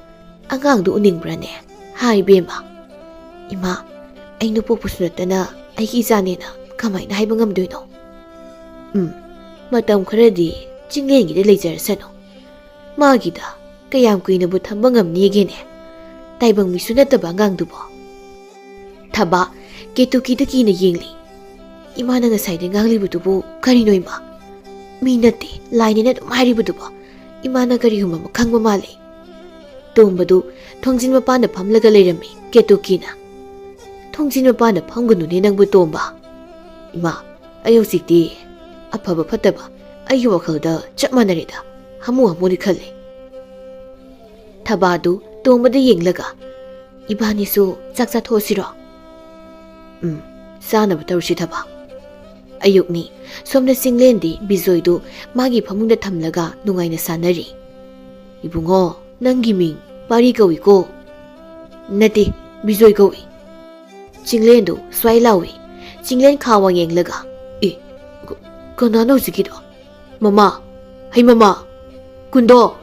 angangdu uningbrane hai bema. Ima ay nupupusnatana ay kizanena kamay na haibang amdoino. Matam kharadi Jinglengi de lejarasano. Magida kayam kuina bu thambang amnigene. Taibang misunataba angangdubo. Thaba Ketuki da kina yengli. Imana nga sayde nganglibudubu karino ima. Minati laini na dumahiribudubu. Imana karihuma makhangba mali. Tombadu thongjin mapana phamlaga leirami Ketukina. Thongjin mapana phamganune nangbu tomba. Ima ayoksikti afaba fataba ayi wakhalda chap manarida hamu hamuni khale. Thabadu tombada yenglaga ibanisu chakcha thosiro. Sanaba tawsi thaba. Ayukni somna Singlendi bijoidu magi phamungda thamlaga nungaina sanari. Ibungo nangi ming pari kawi ko. Nati bijoi kawi. Jinglendu swai lawi. Jinglen khawang yenglaga. Kanano zikido. Mama. Hai mama. Kundo.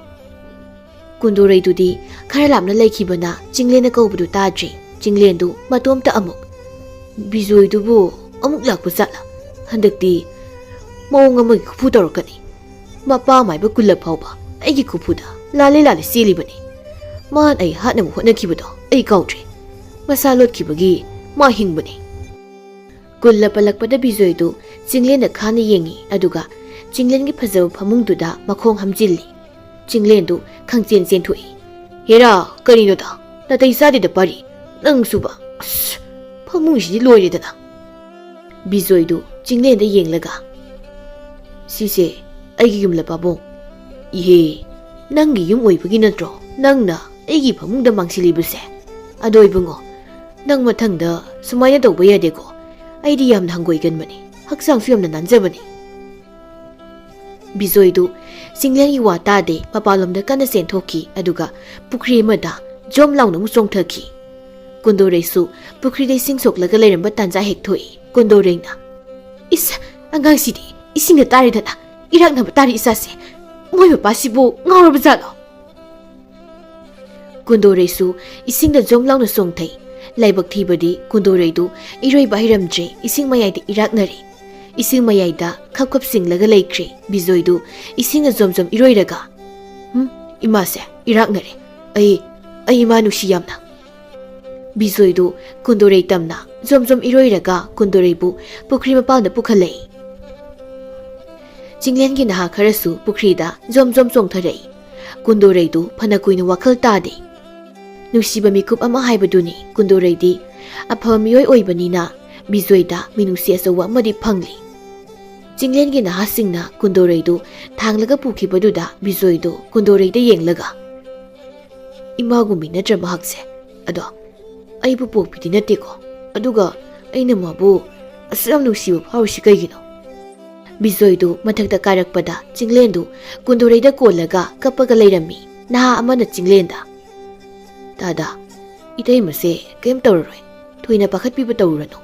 Kundo raidudi khara lamna laikibana Jinglena kawbudu tadri. Jinglendu matomta amuk. Bijoidubu amuk lakpa satla. Handakti mawong amagi kupu tawrakani. Mapa maiba kullap phawba aigi kupuda lale selibani. Man ai hatna mu hotnakibado ai kaudre. Masa lotkibagi ma hingbani. Kullap alakpada bijoidu Jinglena khana yengi aduga Jinglengi phajaba phamungduda makhong hamjilli. Jinglendu khangchen chen thoi. Hera karino da natai sadi da pari nang suba. Phamungsi loiredana. Bijoidu Jinglenda yenglaga. Sise aigi yumla pabong. Ihe nangi yum oibagi natro nangna aigi phamungda mangsilibuse. Adoibungo nang mathangda sumaina tawba yadeko. Aidi yamna hangoiganmani haksangsu yamna nanjabani. Bijoidu Jinglengi wa tade mapalomda kana senthoki aduga pukhri amada jom launa mu chongthaki. Kundoreisu pukhri dei singsoklaga leiramba tanja hekthoi. Kundoreina is angang sidi isinga tari dana irak na batari isase moi bapasibu ngawra bajalo. Kundoreisu isingda jomlauna songthai laibak thibadi Kundoreidu iroi bahiramje ising mayai irak nari. Ising mayai da khapkhap singlaga laikre bijoidu isinga jomjom iroiraga. Imase irak nari ai ima nusi yamna. Bijoidu Kundorei tamna jomjom iroiraga Kundoreibu pukhri mapalda pukhalei. Jinglengi naha kharasu pukhrida jomjom chongtharei. Kundoreidu phana kuina wakhal tade. Nusiba mikup ama haibaduni Kundoreidi aphaba miyoi oibanina Bijoida minusi asawa amadi phangli. Chinglengi nahasingna Kundoreidu thanglaga pukhibaduda Bijoido Kundoreida yenglaga imagumi natra mahakse ado aibu pokpidi nateko aduga aina mabu asam nusiba phawsi kaigino. Bijoidu mathakta karakpada Chinglendu Kundoreida kolaga kapaga leirami naha amana Chinglenda Dada itai mase kem tawroi thoina pakhatpiba tawrano.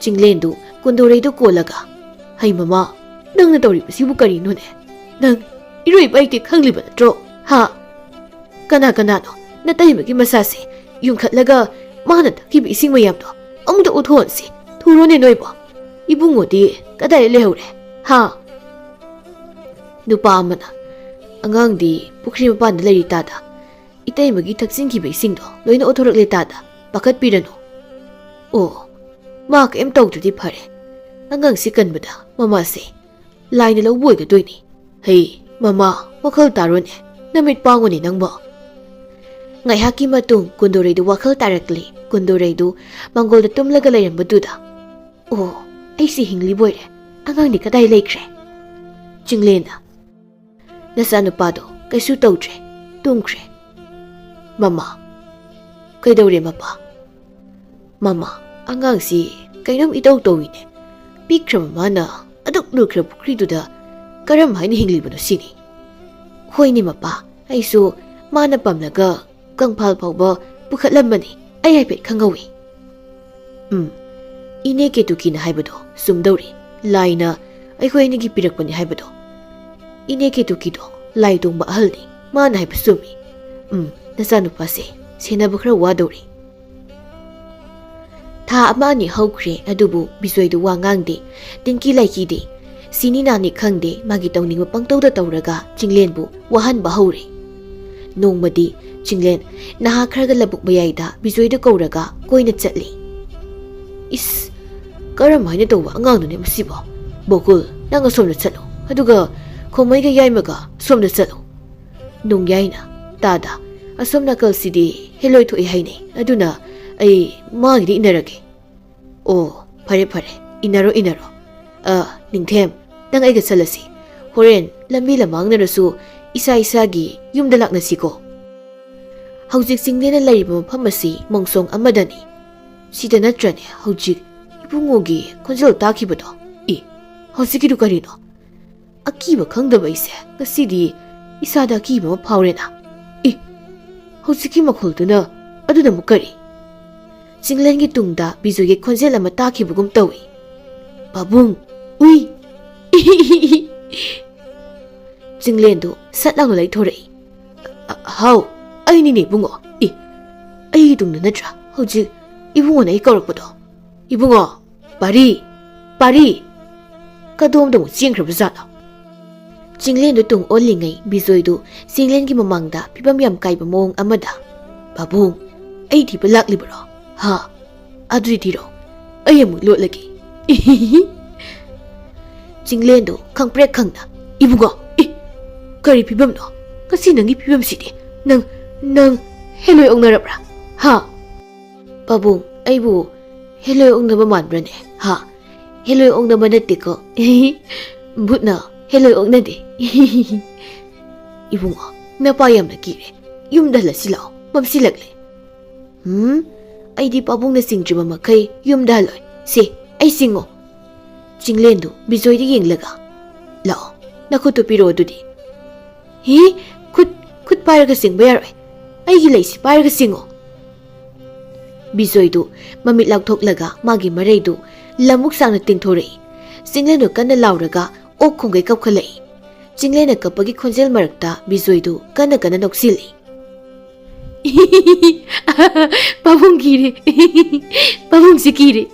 Chinglendu Kundoreidu kolaga hai mama nangna tawribasibu karinone nang iroi baiti khangliba natro ha kana no natayibagi masase yungkhatlaga mana takibi ising mayamdo amuda uthonsi thurone noibo ibungodi kadai lehore ha nupa amana angangdi pukri mapanda leri tada itai magi thaksingiba isingdo loina othorakle tada pakat pirano o mak em tawdudi phare angang si kanbada mama se laina lawboi ga doini hei mama wakhal tarone namit pangoni nangbo ngai haki matung Kundoreidu wakhal tarakli Kundoreidu mangolda tumlaga leirambatuda o aisi hingli boire angang ni kadai leikre Chinglenda nasa nupado kaisu tawtre tungkre mama kaidawre mapa mama angang si kainom itaw tawine pikra mamana aduk lukra pukriduda karam haini hinglibano sini hoini mapa aisu mana pamlaga kangphal phawba pukhatlambani ai haipet khangawi ine ketukina haibado sumdawri laina aikhoi gi pirakpani haibado ine ketukido lai tongba ahalni mana haiba sumi nasa nupase senaba khara wadawri tha amani haukhre adubu Bijoidu wangangde tingki laikide sini nani khangde magi tawning pangtawda tawraga Chinglenbu wahanba haure nongmadi Chinglen naha kharaga labuk bayaida Bijoidu kauraga koina chatli is karam haina tawba angang ne masibo bokul nanga somna chalo aduga khomaiga yaimaga somna chalo nong yaina tada asomna kalsidi heloi thoi haine aduna ai magi inarage o phare inaro ningthem nang aiga salasi horen lambi lamangnarusu isa-isagi yumda laknasiko haujik Chinglena lairiba mafam asi mongsong amadani sida natrane haujik ibungogi khonjal takhibado haujikidu karino akiba khangdaba ise ngasidi isada akiba ma phawrena haujiki makholduna aduna mukari Chinglengi tungda Bijoigi khonjel ama takhibugum tawi babung ui Chinglendu satlang lai thorai hau ai ni bungo ai tungna natra hoji ibungo nai kaurakpado ibungo pari kadom dong chingkhra bazana Chinglendu tung olingai Bijoidu Chinglengi mamangda pibam yam kaiba mong amada babung ai thiba laklibro ha adri tiro ai amu lot lagi Chinglendu khangprek khangna ibungo kari pibam no kasi nangi pibam sidi nang heloi ongnarabra ha babung aibu heloi ongnaba manbrane ha heloi ongnaba natiko butna heloi ongnade ibungo napayam na kire yumda lasilao mamsilagle aidi babungna singjiba makai yumda loi se ai singo Chinglendu Bijoidu yenglaga lao nakhutu piro dudi khut pairaga singba yaroi aigi leisi pairaga singo Bijoidu mamit lakthoklaga magi maraidu lamuk sangna tingthorei Chinglendu kanna lauraga ok khongai kapkhalai Chinglena kapagi khonjel marakta Bijoidu kana noksili babung kire babung sikire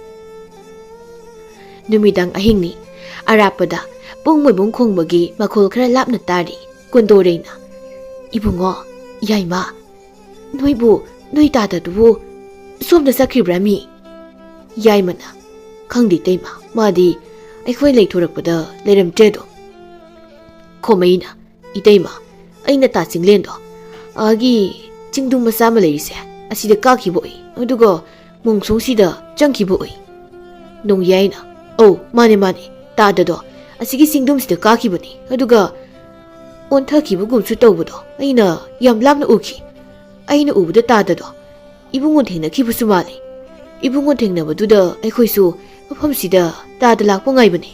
numidang ahingni arapada pung moibung khongbagi makhol khara lapna tari Kundoreina ibungo yaima noi tata dubu somda sakribrami yaimana khangdi teima madi aikhoi leithorakpada leiramtredo khomeina iteima aina ta Chinglendo agi ꯆꯤꯡꯗꯨꯝ ꯃꯆꯥ ꯑꯃ ꯂꯩꯔꯤꯁꯦ ꯑꯁꯤꯗ ꯀꯥꯈꯤꯕ ꯑꯣꯏ ꯑꯗꯨꯒ ꯃꯣꯡꯁꯣꯡꯁꯤꯗ ꯆꯪꯈꯤꯕ ꯑꯣꯏ ꯅꯣꯡꯌꯥꯏꯅ ꯑꯧ ꯃꯥꯅꯦ ꯇꯥꯗꯗꯣ ꯑꯁꯤꯒꯤ ꯆꯤꯡꯗꯨꯝꯁꯤꯗ ꯀꯥꯈꯤꯕꯅꯤ ꯑꯗꯨꯒ ꯑꯣꯟꯊꯈꯤꯕꯒꯨꯝꯁꯨ ꯇꯧꯕꯗꯣ ꯑꯩꯅ ꯌꯥꯝ ꯂꯥꯞꯅ ꯎꯈꯤ ꯑꯩꯅ ꯎꯕꯗ ꯇꯥꯗꯗꯣ ꯏꯕꯨꯡꯉꯣ ꯊꯦꯡꯅꯈꯤꯕꯁꯨ ꯃꯥꯜꯂꯤ ꯏꯕꯨꯡꯉꯣ ꯊꯦꯡꯅꯕꯗꯨꯗ ꯑꯩꯈꯣꯏꯁꯨ ꯃꯐꯝꯁꯤꯗ ꯇꯥꯗ ꯂꯥꯛꯄ ꯉꯥꯏꯕꯅꯤ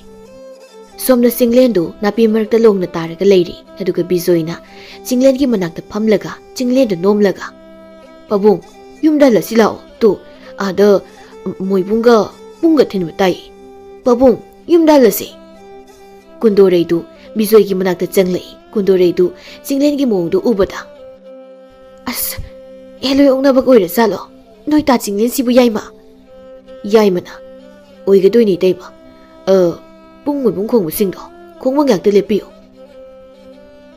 ꯁꯣꯝꯅ ꯆꯤꯡꯂꯦꯟꯗꯨ ꯅꯥꯄꯤ ꯃꯔꯛꯇ ꯂꯣꯡꯅ ꯇꯥꯔꯒ ꯂꯩꯔꯤ ꯑꯗꯨꯒ ꯕꯤꯖꯣꯏꯅ ꯆꯤꯡꯂꯦꯟꯒꯤ ꯃꯅꯥꯛꯇ ꯐꯝꯂꯒ ꯆꯤꯡꯂꯦꯟꯗ ꯅꯣꯝꯂꯒ ꯄꯥꯕꯨꯡ ꯌꯨꯝꯗ ꯍꯜꯂꯁꯤ ꯂꯥꯛꯑꯣ ꯇꯨ ꯑꯥꯗ ꯃꯣꯏꯕꯨꯡꯒ ꯄꯨꯡꯒ ꯊꯤꯟꯕ ꯇꯥꯏ ꯄꯥꯕꯨꯡ ꯌꯨꯝꯗ ꯍꯜꯂꯁꯤ ꯀꯨꯟꯗꯣꯔꯩꯗꯨ ꯕꯤꯖꯣꯏꯒꯤ ꯃꯅꯥꯛꯇ ꯆꯪꯂꯛꯏ ꯀꯨꯟꯗꯣꯔꯩꯗꯨ ꯆꯤꯡꯂꯦꯟꯒꯤ ꯃꯑꯣꯡꯗꯨ ꯎꯕꯗ ꯑꯁ ꯍꯦꯂꯣꯏ ꯑꯣꯛꯅꯕꯒ ꯑꯣꯏꯔ ꯆꯥꯠꯂꯣ ꯅꯣꯏ ꯇꯥ ꯆꯤꯡꯂꯦꯟꯁꯤꯕꯨ ꯌꯥꯏꯃ ꯌꯥꯏꯃꯅ ꯑꯣꯏꯒꯗꯣꯏꯅꯤ ꯏꯇꯩꯃ ꯄꯨꯡ ꯃꯣꯏꯕꯨꯡ ꯈꯣꯡꯕꯁꯤꯡꯗꯣ ꯈꯣꯡꯕ ꯉꯥꯛꯇ ꯂꯦꯞꯄꯤꯌꯨ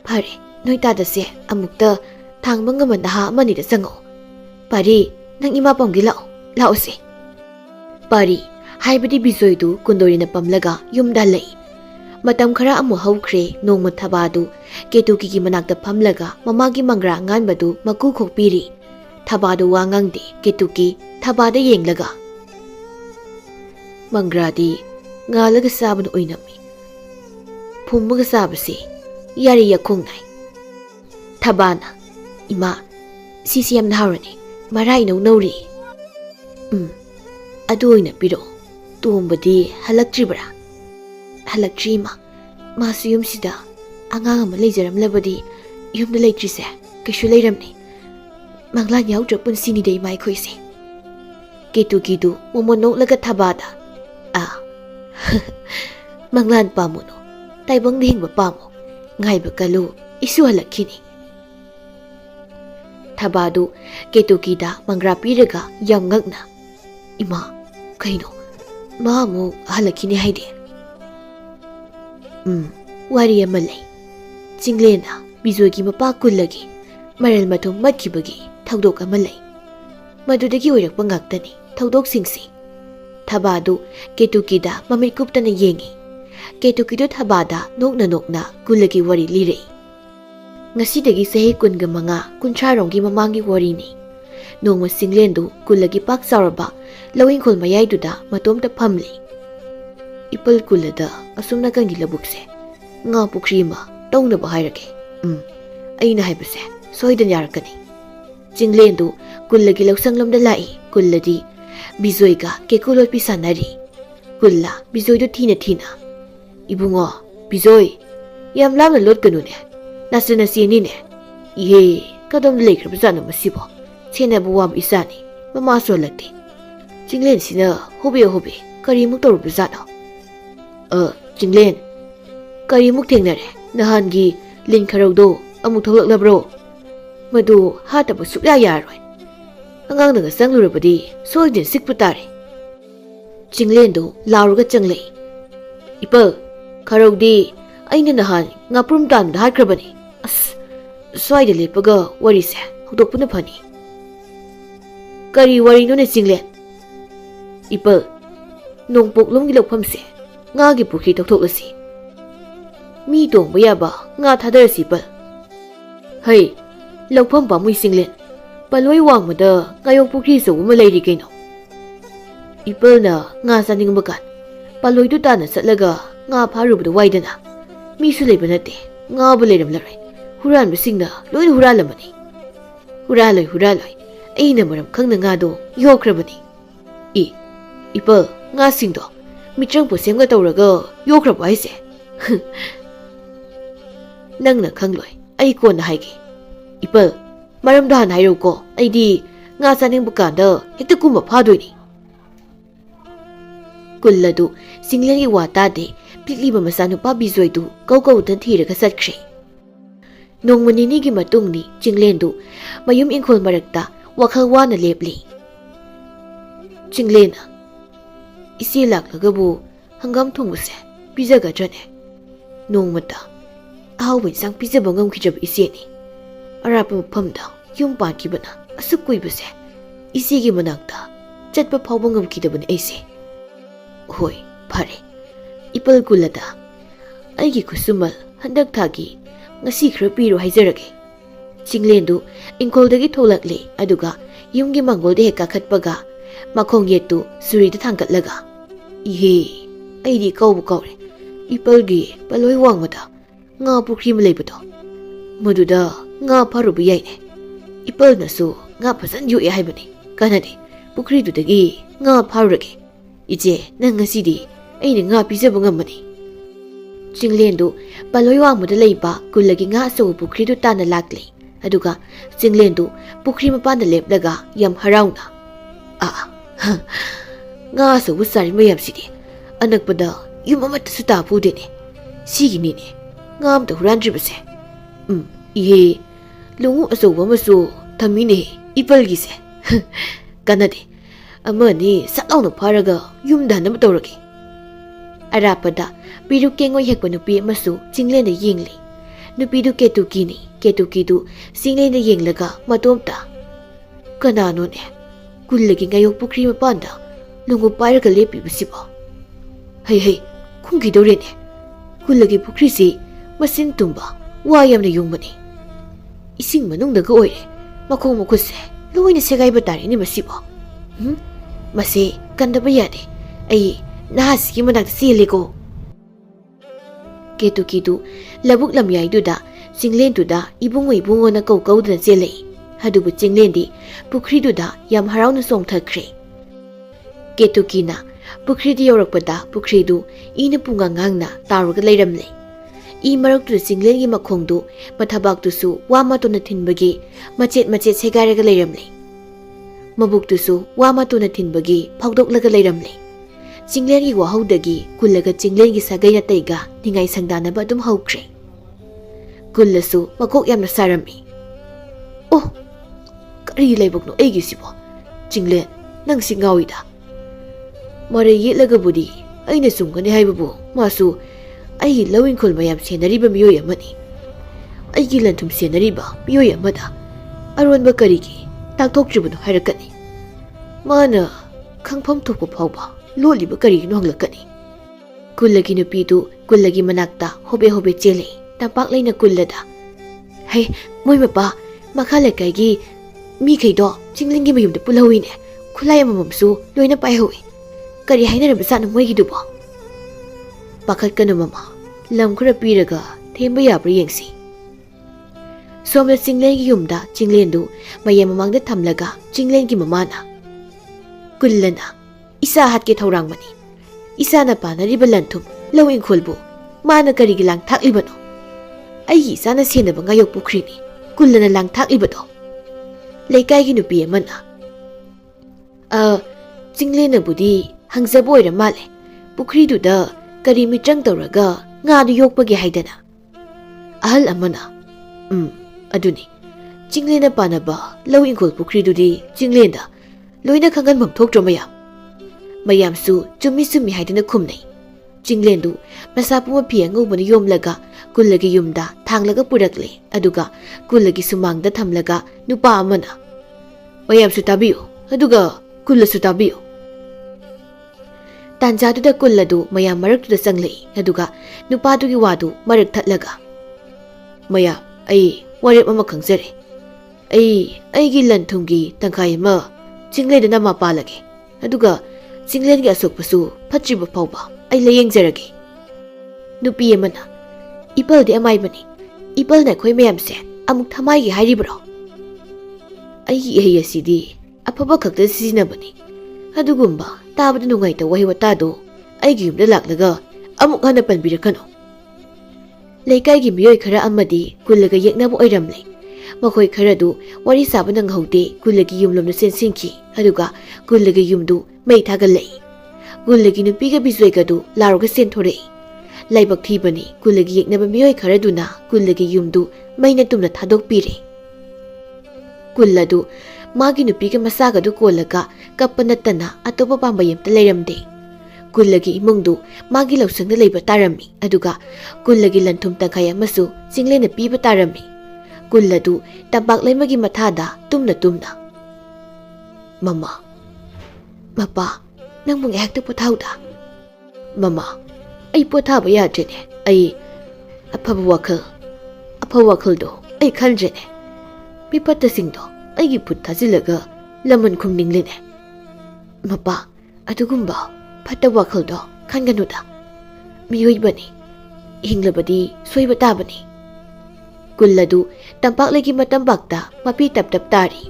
ꯐꯔꯦ ꯅꯣꯏ ꯇꯥꯗꯁꯦ ꯑꯃꯨꯛꯇ ꯊꯥꯡꯕ ꯉꯝꯕ ꯅꯍꯥ ꯑꯃꯅꯤꯗ ꯆꯪꯉꯛꯑꯣ ꯄꯥꯔꯤ ꯅꯪ ꯏꯃꯥ ꯄꯝꯒꯦ ꯂꯥꯛꯑꯣꯁꯦ ꯄꯥꯔꯤ ꯍꯥꯏꯕꯗꯤ ꯕꯤꯖꯣꯏꯗꯨ ꯀꯨꯟꯗꯣꯔꯤꯅ ꯄꯝꯂꯒ ꯌꯨꯝꯗ ꯍꯜꯂꯛꯏ ꯃꯇꯝ ꯈꯔ ꯑꯃꯨꯛ ꯍꯧꯈ꯭ꯔꯦ ꯅꯣꯡꯃ ꯊꯕꯥꯗꯨ ꯀꯦꯇꯨꯀꯤꯒꯤ ꯃꯅꯥꯛꯇ ꯐꯝꯂꯒ ꯃꯃꯥꯒꯤ ꯃꯪꯒ꯭ꯔꯥ ꯑꯉꯥꯟꯕꯗꯨ ꯃꯀꯨ ꯈꯣꯛꯄꯤꯔꯤ ꯊꯕꯥꯗꯨ ꯋꯥ ꯉꯥꯡꯗꯦ ꯀꯦꯇꯨꯀꯤ ꯊꯕꯥꯗ ꯌꯦꯡꯂꯒ ꯃꯪꯒ꯭ꯔꯥꯗꯤ ꯉꯥꯜꯂꯒ ꯆꯥꯕꯅ ꯑꯣꯏꯅꯝꯃꯤ ꯐꯨꯝꯃꯒ ꯆꯥꯕꯁꯤ ꯌꯥꯔꯤ ꯌꯥꯈꯣꯡ ꯅꯥꯏ ꯊꯕꯥꯅ ꯏꯃꯥ ꯁꯤꯁꯤ ꯌꯥꯝꯅ ꯍꯥꯎꯔꯅꯤ ꯃꯔꯥ ꯏꯅꯧ ꯅꯧꯔꯤ ꯑꯗꯨ ꯑꯣꯏꯅ ꯄꯤꯔꯛꯑꯣ ꯇꯣꯝꯕꯗꯤ ꯍꯜꯂꯛꯇ꯭ꯔꯤꯕ꯭ꯔꯥ ꯍꯜꯂꯛꯇ꯭ꯔꯤ ꯏꯃꯥ ꯃꯥꯁꯨ ꯌꯨꯝꯁꯤꯗ ꯑꯉꯥꯡ ꯑꯃ ꯂꯩꯖꯔꯝꯂꯕꯗꯤ ꯌꯨꯝꯗ ꯂꯩꯇ꯭ꯔꯤꯁꯦ ꯀꯩꯁꯨ ꯂꯩꯔꯝꯅꯤ ꯃꯪꯂꯥꯟ ꯌꯥꯎꯗ꯭ꯔ ꯄꯨꯟꯁꯤꯅꯤꯗ ꯏꯃꯥ ꯑꯩꯈꯣꯏꯁꯦ ꯀꯦꯇꯨꯀꯤꯗꯨ ꯃꯣꯃꯣꯟ ꯅꯣꯛꯂꯒ ꯊꯕꯥꯗ ꯃꯪꯂꯥꯟ ꯄꯥꯝꯃꯨꯅꯨ ꯇꯥꯏꯕꯪꯗ ꯍꯤꯡꯕ ꯄꯥꯝꯃꯨ ꯉꯥꯏꯕ ꯀꯜꯂꯨ ꯏꯁꯨ ꯍꯜꯂꯛꯈꯤꯅꯤ ꯊꯕꯥꯗꯨ ꯀꯦꯇꯨꯀꯤꯗ ꯃꯪꯒ꯭ꯔꯥ ꯄꯤꯔꯒ ꯌꯥꯝ ꯉꯛꯅ ꯏꯃꯥ ꯀꯩꯅꯣ ꯃꯥ ꯑꯃꯨꯛ ꯍꯜꯂꯛꯈꯤꯅꯤ ꯍꯥꯏꯗꯤ ꯋꯥꯔꯤ ꯑꯃ ꯂꯩ ꯆꯤꯡꯂꯦꯟꯅ ꯕꯤꯖꯣꯏꯒꯤ ꯃꯄꯥ ꯀꯨꯜꯂꯒꯤ ꯃꯔꯜ ꯃꯊꯨꯝ ꯃꯠꯈꯤꯕꯒꯤ ꯊꯧꯗꯣꯛ ꯑꯃ ꯂꯩ ꯃꯗꯨꯗꯒꯤ ꯑꯣꯏꯔꯛꯄ ꯉꯥꯛꯇꯅꯤ ꯊꯧꯗꯣꯛꯁꯤꯡꯁꯤ ꯊꯕꯥꯗꯨ ꯀꯦꯇꯨꯀꯤꯗ ꯃꯃꯤꯠ ꯀꯨꯞꯇꯅ ꯌꯦꯡꯉꯤ ꯀꯦꯇꯨꯀꯤꯗꯨ ꯊꯕꯥꯗ ꯅꯣꯛꯅ ꯅꯣꯛꯅ ꯀꯨꯜꯂꯒꯤ ꯋꯥꯔꯤ ꯂꯤꯔꯛꯏ ꯉꯁꯤꯗꯒꯤ ꯆꯍꯤ 15-30 ꯃꯃꯥꯡꯒꯤ ꯋꯥꯔꯤꯅꯤ ꯅꯣꯡꯃ ꯆꯤꯡꯂꯦꯟꯗꯨ ꯀꯨꯜꯂꯒꯤ ꯄꯥꯛ ꯆꯥꯎꯔꯕ ꯂꯧꯏꯪꯈꯣꯜ ꯃꯌꯥꯏꯗꯨꯗ ꯃꯇꯣꯝꯇ ꯐꯝꯂꯤ ꯏꯄꯜ ꯀꯨꯜꯂꯗ ꯑꯁꯨꯝ ꯅꯥꯀꯟꯒꯤ ꯂꯧꯕꯨꯛꯁꯦ ꯉꯥ ꯄꯨꯈ꯭ꯔꯤ ꯑꯃ ꯇꯧꯅꯕ ꯍꯥꯏꯔꯒꯦ ꯑꯩꯅ ꯍꯥꯏꯕꯁꯦ ꯁꯣꯏꯗꯅ ꯌꯥꯔꯛꯀꯅꯤ ꯆꯤꯡꯂꯦꯟꯗꯨ ꯀꯨꯜꯂꯒꯤ ꯂꯧꯁꯪꯂꯣꯝꯗ ꯂꯥꯛꯏ ꯀꯨꯜꯂꯗꯤ ꯕꯤꯖꯣꯏꯒ ꯀꯦꯀꯨ ꯂꯣꯠꯄꯤ ꯁꯥꯟꯅꯔꯤ ꯀꯨꯜꯂ ꯕꯤꯖꯣꯏꯗꯨ ꯊꯤꯅ ꯏꯕꯨꯡꯉꯣ ꯕꯤꯖꯣꯏ ꯌꯥꯝ ꯂꯥꯞꯅ ꯂꯣꯠꯀꯅꯨꯅꯦ ꯅꯆꯦꯅꯤꯅꯦ ꯏꯍꯦ ꯀꯗꯣꯝꯗ ꯂꯩꯈ꯭ꯔꯕꯖꯥꯠꯅꯣ ꯃꯁꯤꯕꯣ ꯁꯦꯟꯅꯕ ꯋꯥꯕ ꯏꯆꯥꯅꯤ ꯃꯃꯥꯁꯨ ꯍꯜꯂꯛꯇꯦ ꯆꯤꯡꯂꯦꯟꯁꯤꯅ ꯍꯣꯕꯦ ꯀꯔꯤꯃꯨꯛ ꯇꯧꯔꯨꯕꯖꯥꯠꯅꯣ ꯆꯤꯡꯂꯦꯟ ꯀꯔꯤꯃꯨꯛ ꯊꯦꯡꯅꯔꯦ ꯅꯍꯥꯟꯒꯤ ꯂꯤꯟ ꯈꯔꯧꯗꯣ ꯑꯃꯨꯛ ꯊꯣꯛꯂꯛꯂꯕ꯭ꯔꯣ ꯃꯗꯨ ꯍꯥꯠꯇꯕ ꯁꯨꯛꯌꯥ ꯌꯥꯔꯣꯏ ꯑꯉꯥꯡꯅꯒ ꯆꯪꯂꯨꯔꯕꯗꯤ ꯁꯣꯏꯗꯅ ꯁꯤꯛꯄ ꯇꯥꯔꯦ ꯆꯤꯡꯂꯦꯟꯗꯨ ꯂꯥꯎꯔꯒ ꯆꯪꯂꯛꯏ ꯏꯄꯜ ꯈꯔꯧꯗꯤ ꯑꯩꯅ ꯅꯍꯥꯟ ꯉꯥꯄ꯭ꯔꯨꯝ ꯇꯥꯟꯕꯗ ꯍꯥꯠꯈ꯭ꯔꯕꯅꯤ ꯑꯁ ꯁ꯭ꯋꯥꯏꯗ ꯂꯦꯞꯄꯒ ꯋꯥꯔꯤꯁꯦ ꯍꯧꯗꯣꯛꯄꯅ ꯐꯅꯤ ꯀꯔꯤ ꯋꯥꯔꯤꯅꯣꯅꯦ ꯆꯤꯡꯂꯦꯟ ꯏꯄꯜ ꯅꯣꯡꯄꯣꯛꯂꯣꯝꯒꯤ ꯂꯧꯐꯝꯁꯦ ꯉꯥꯒꯤ ꯄꯨꯈ꯭ꯔꯤ ꯇꯧꯊꯣꯛꯂꯁꯤ ꯃꯤ ꯇꯣꯡꯕ ꯌꯥꯕ ꯉꯥ ꯊꯥꯗꯔꯁꯤ ꯏꯄꯜ ꯍꯩ ꯂꯧꯐꯝ ꯄꯥꯝꯃꯨꯏ ꯆꯤꯡꯂꯦꯟ ꯄꯜꯂꯣꯏ ꯋꯥꯡꯃꯗ ꯉꯥꯌꯣꯛ ꯄꯨꯈ꯭ꯔꯤ ꯑꯆꯧꯕ ꯑꯃ ꯂꯩꯔꯤ ꯀꯩꯅꯣ ꯏꯄꯜꯅ ꯉꯥ ꯆꯥꯅꯤꯡꯕ ꯀꯥꯟ ꯄꯜꯂꯣꯏꯗꯨ ꯇꯥꯟꯅ ꯆꯠꯂꯒ ꯉꯥ ꯐꯥꯔꯨꯕꯗ ꯋꯥꯏꯗꯅ ꯃꯤꯁꯨ ꯂꯩꯕ ꯅꯠꯇꯦ ꯉꯥꯕꯨ ꯂꯩꯔꯝꯂꯔꯣꯏ ꯍꯨꯔꯥꯟꯕꯁꯤꯡꯅ ꯂꯣꯏꯅ ꯍꯨꯔꯥꯜꯂꯝꯃꯅꯤ ꯍꯨꯔꯥꯜꯂꯣꯏ ꯑꯩꯅ ꯃꯔꯝ ꯈꯪꯅ ꯉꯥꯗꯣ ꯌꯣꯛꯈ꯭ꯔꯕꯅꯤ ꯏꯄꯜ ꯉꯥꯁꯤꯡꯗꯣ ꯃꯤꯇ꯭ꯔꯪ ꯄꯣꯠꯁꯦꯝꯒ ꯇꯧꯔꯒ ꯌꯣꯛꯈ꯭ꯔꯕ ꯍꯥꯏꯁꯦ ꯅꯪꯅ ꯈꯪꯂꯣꯏ ꯑꯩ ꯀꯣꯟꯅ ꯍꯥꯏꯒꯦ ꯏꯄꯜ ꯃꯔꯝꯗꯣ ꯍꯥꯟꯅ ꯍꯥꯏꯔꯛꯎꯀꯣ ꯑꯩꯗꯤ ꯉꯥ ꯆꯥꯅꯤꯡꯕ ꯀꯥꯟꯗ ꯍꯦꯛꯇ ꯀꯨꯝꯕ ꯐꯥꯗꯣꯏꯅꯤ ꯀꯨꯜꯂꯗꯨ ꯆꯤꯡꯂꯦꯟꯒꯤ ꯋꯥ ꯇꯥꯗꯦ ꯄꯤꯛꯂꯤꯕ ꯃꯆꯥꯅꯨꯄꯥ ꯕꯤꯖꯣꯏꯗꯨ ꯀꯧꯗꯨꯅ ꯊꯤꯔꯒ ꯆꯠꯈ꯭ꯔꯦ ꯅꯣꯡꯃ ꯅꯤꯅꯤꯒꯤ ꯃꯇꯨꯡꯅꯤ ꯆꯤꯡꯂꯦꯟꯗꯨ ꯃꯌꯨꯝ ꯏꯪꯈꯣꯜ ꯃꯔꯛꯇ ꯋꯥꯈꯜ ꯋꯥꯅ ꯂꯦꯞꯂꯤ ꯆꯤꯡꯂꯦꯟꯅ ꯏꯆꯦ ꯂꯥꯛꯂꯒꯕꯨ ꯍꯪꯒꯥꯝ ꯊꯣꯡꯕꯁꯦ ꯄꯤꯖꯒꯗ꯭ꯔꯅꯦ ꯅꯣꯡꯃꯇ ꯑꯍꯥꯎꯕ ꯏꯟꯁꯥꯡ ꯄꯤꯖꯕ ꯉꯝꯈꯤꯗ꯭ꯔꯕ ꯏꯆꯦꯅꯤ ꯑꯔꯥꯞꯄ ꯃꯐꯝꯗ ꯌꯨꯝ ꯄꯥꯟꯈꯤꯕꯅ ꯑꯁꯨꯛ ꯀꯨꯏꯕꯁꯦ ꯏꯆꯦꯒꯤ ꯃꯅꯥꯛꯇ ꯆꯠꯄ ꯐꯥꯎꯕ ꯉꯝꯈꯤꯗꯕꯅꯤ ꯑꯩꯁꯦ ꯍꯣꯏ ꯐꯔꯦ ꯏꯄꯜ ꯀꯨꯜꯂꯗ ꯑꯩꯒꯤ ꯈꯨꯠꯁꯨꯃꯜ ꯍꯟꯗꯛ ꯊꯥꯒꯤ ꯉꯁꯤ ꯈꯔ ꯄꯤꯔꯣ ꯍꯥꯏꯖꯔꯒꯦ Chinglendu ingkoldagi tholakli aduga yumgi mangolde hekka khatpaga makhong yetu surida thangkatlaga ihe aidi kawbu kawre ipalgi paloi wangmada nga pukri ma leibado maduda nga pharubu yaine ipal nasu nga phasan yu haibani kanade pukri dudagi nga pharurage ije nang ngasidi aina nga pizaba ngamani Chinglendu paloi wangmada leiba kullagi nga so pukri du tana lakli aduga Chinglendu pukri mapanda leplaga yam harauna nga so busari mayam sidi anakpada yum amat suta pudene sigini ne ngam to huran dribase ihe lungu asoba masu thamine ipal gise kanade amani satlauna pharaga yumda nam tawrage arapada piru kengoi hekpa nupi masu Chinglen da yengli nupi du ketuki du Chinglen da yenglaga matomta kanano ne kullagi ngayok pukri mapanda lungu pairaga lepi basiba hey khungi dore ne kullagi pukri si masin tumba wa yamna yungmani ising manung daga oire makhong makhuse loina segai batari ni masiba mase kandaba yade ai nahas ki manak siliko ketuki du labuk lamyai du da Chinglen du da ibungo na kau da jelei hadubu Chinglen di pukri du da yam harauna song thakre ketuki na pukri di yorakpada pukri du ina punga ngangna taruga leiramle I marak tu Chinglen gi makhong du mathabak tu su wama to na thinbagi machet segaraga leiramle mabuk tu su wama to na thinbagi phawdok laga leiramle Chinglen gi wahaudagi kullaga Chinglen gi sagai na taiga ningai sangdana ba dum haukre kullasu makok yamna sarami oh kari leibok no egi sibo Chinglen nang singawi da mare yelaga budi aina sungani haibabu masu ai lawin khol mayam senariba miyoy amani ai gi lanthum senariba miyoy amada aron ba karigi takthok tribunu hairakani mana khangpham thokpa phawba loliba karigi nohlakani kullagi nupi du kullagi manakta hobe chele tapak leina kullada hey moi mapa makhala kai gi mi khaido Chinglen gi mayum de pulawine khulai amamsu loina pai hoy kari haina ba sa moi gi du ba pakhat kanu mama lam khura piraga themba yabra yengsi somla Chinglen gi yumda Chinglen du mayam mamangda thamlaga Chinglen gi mamana kullana isa hat ke thorang mani isa na panari balanthum lawin kholbu mana kari gi lang thak libano ai isa na sena banga yok pukri ni kullana lang thak libado leikai gi nupi amana Chinglen na budi hangzaboi ra male pukri du da kari mitrang tawraga nga du yokpagi haidana ahal amana aduni Chinglen na panaba law ingkol pukri du di Chinglen da loina khangan mam thok tro mayam su chumi haidana khumnai Chinglen du masa puma pia ngobana yomlaga kullagi yumda thanglaga purakle aduga kullagi sumangda thamlaga nupa amana mayam su tabiyo aduga kullasu tabiyo Tanjadu da kulladu mayam marak da sanglei aduga nupadu gi wadu marak thatlaga maya ai warep ama khangzare ai gi lanthum gi tangkai ma Chinglen da ma palage aduga Chinglen gi asok pasu phatriba phawba ai layeng jarage nupi amana ipal de amai bani ipal na khoi mayam se amuk thamai gi hairibro ai gi asidi afaba khakta sina bani adugumba tabada nungai ta wahi watado ai gi yumda laklaga amuk hana panbirakano leikai gi miyoy khara amadi kullaga yeknabu oiramle makhoi khara du wari sabana ngaude kullagi yumlomna sensinki aduga kullagi yumdu mei thagalei kullagi nupiga bizoiga du laroga senthore laibak thibani kullagi yeknaba miyoy khara duna kullagi yumdu maina tumna thadok pire kulladu magi nupiga masaga du kolaga kapanatana atopa pamba yamta leiramde kullagi imungdu magi lausangna leiba tarami aduga kullagi lanthum tangkai amasu Chinglen na piba tarami kulladu tabak leimagi mathada tumna mama mapa nang mung ekta pothauda mama ai pothaba yadrene ai apha wakal do ai khanjene ꯃꯤꯄꯠꯇꯁꯤꯡꯗꯣ ꯑꯩꯒꯤ food ꯊꯥꯖꯤꯜꯂꯒ ꯂꯃꯟ ꯈꯨꯝꯅꯤꯡꯂꯤꯅꯦ꯫ ꯃꯄꯥ, ꯑꯗꯨꯒꯨꯝꯕ ꯐꯠꯇꯕ ꯋꯥꯈꯜꯗꯣ ꯈꯟꯒꯅꯨꯗ꯫ ꯃꯤꯑꯣꯏꯕꯅꯤ, ꯍꯤꯡꯂꯕꯗꯤ ꯁꯣꯏꯕ ꯇꯥꯕꯅꯤ꯫ Cool ꯑꯗꯨ ꯇꯝꯄꯥꯛꯂꯩꯒꯤ ꯃꯇꯝꯄꯥꯛꯇ ꯃꯄꯤ ꯇꯞ ꯇꯞ ꯇꯥꯔꯤ꯫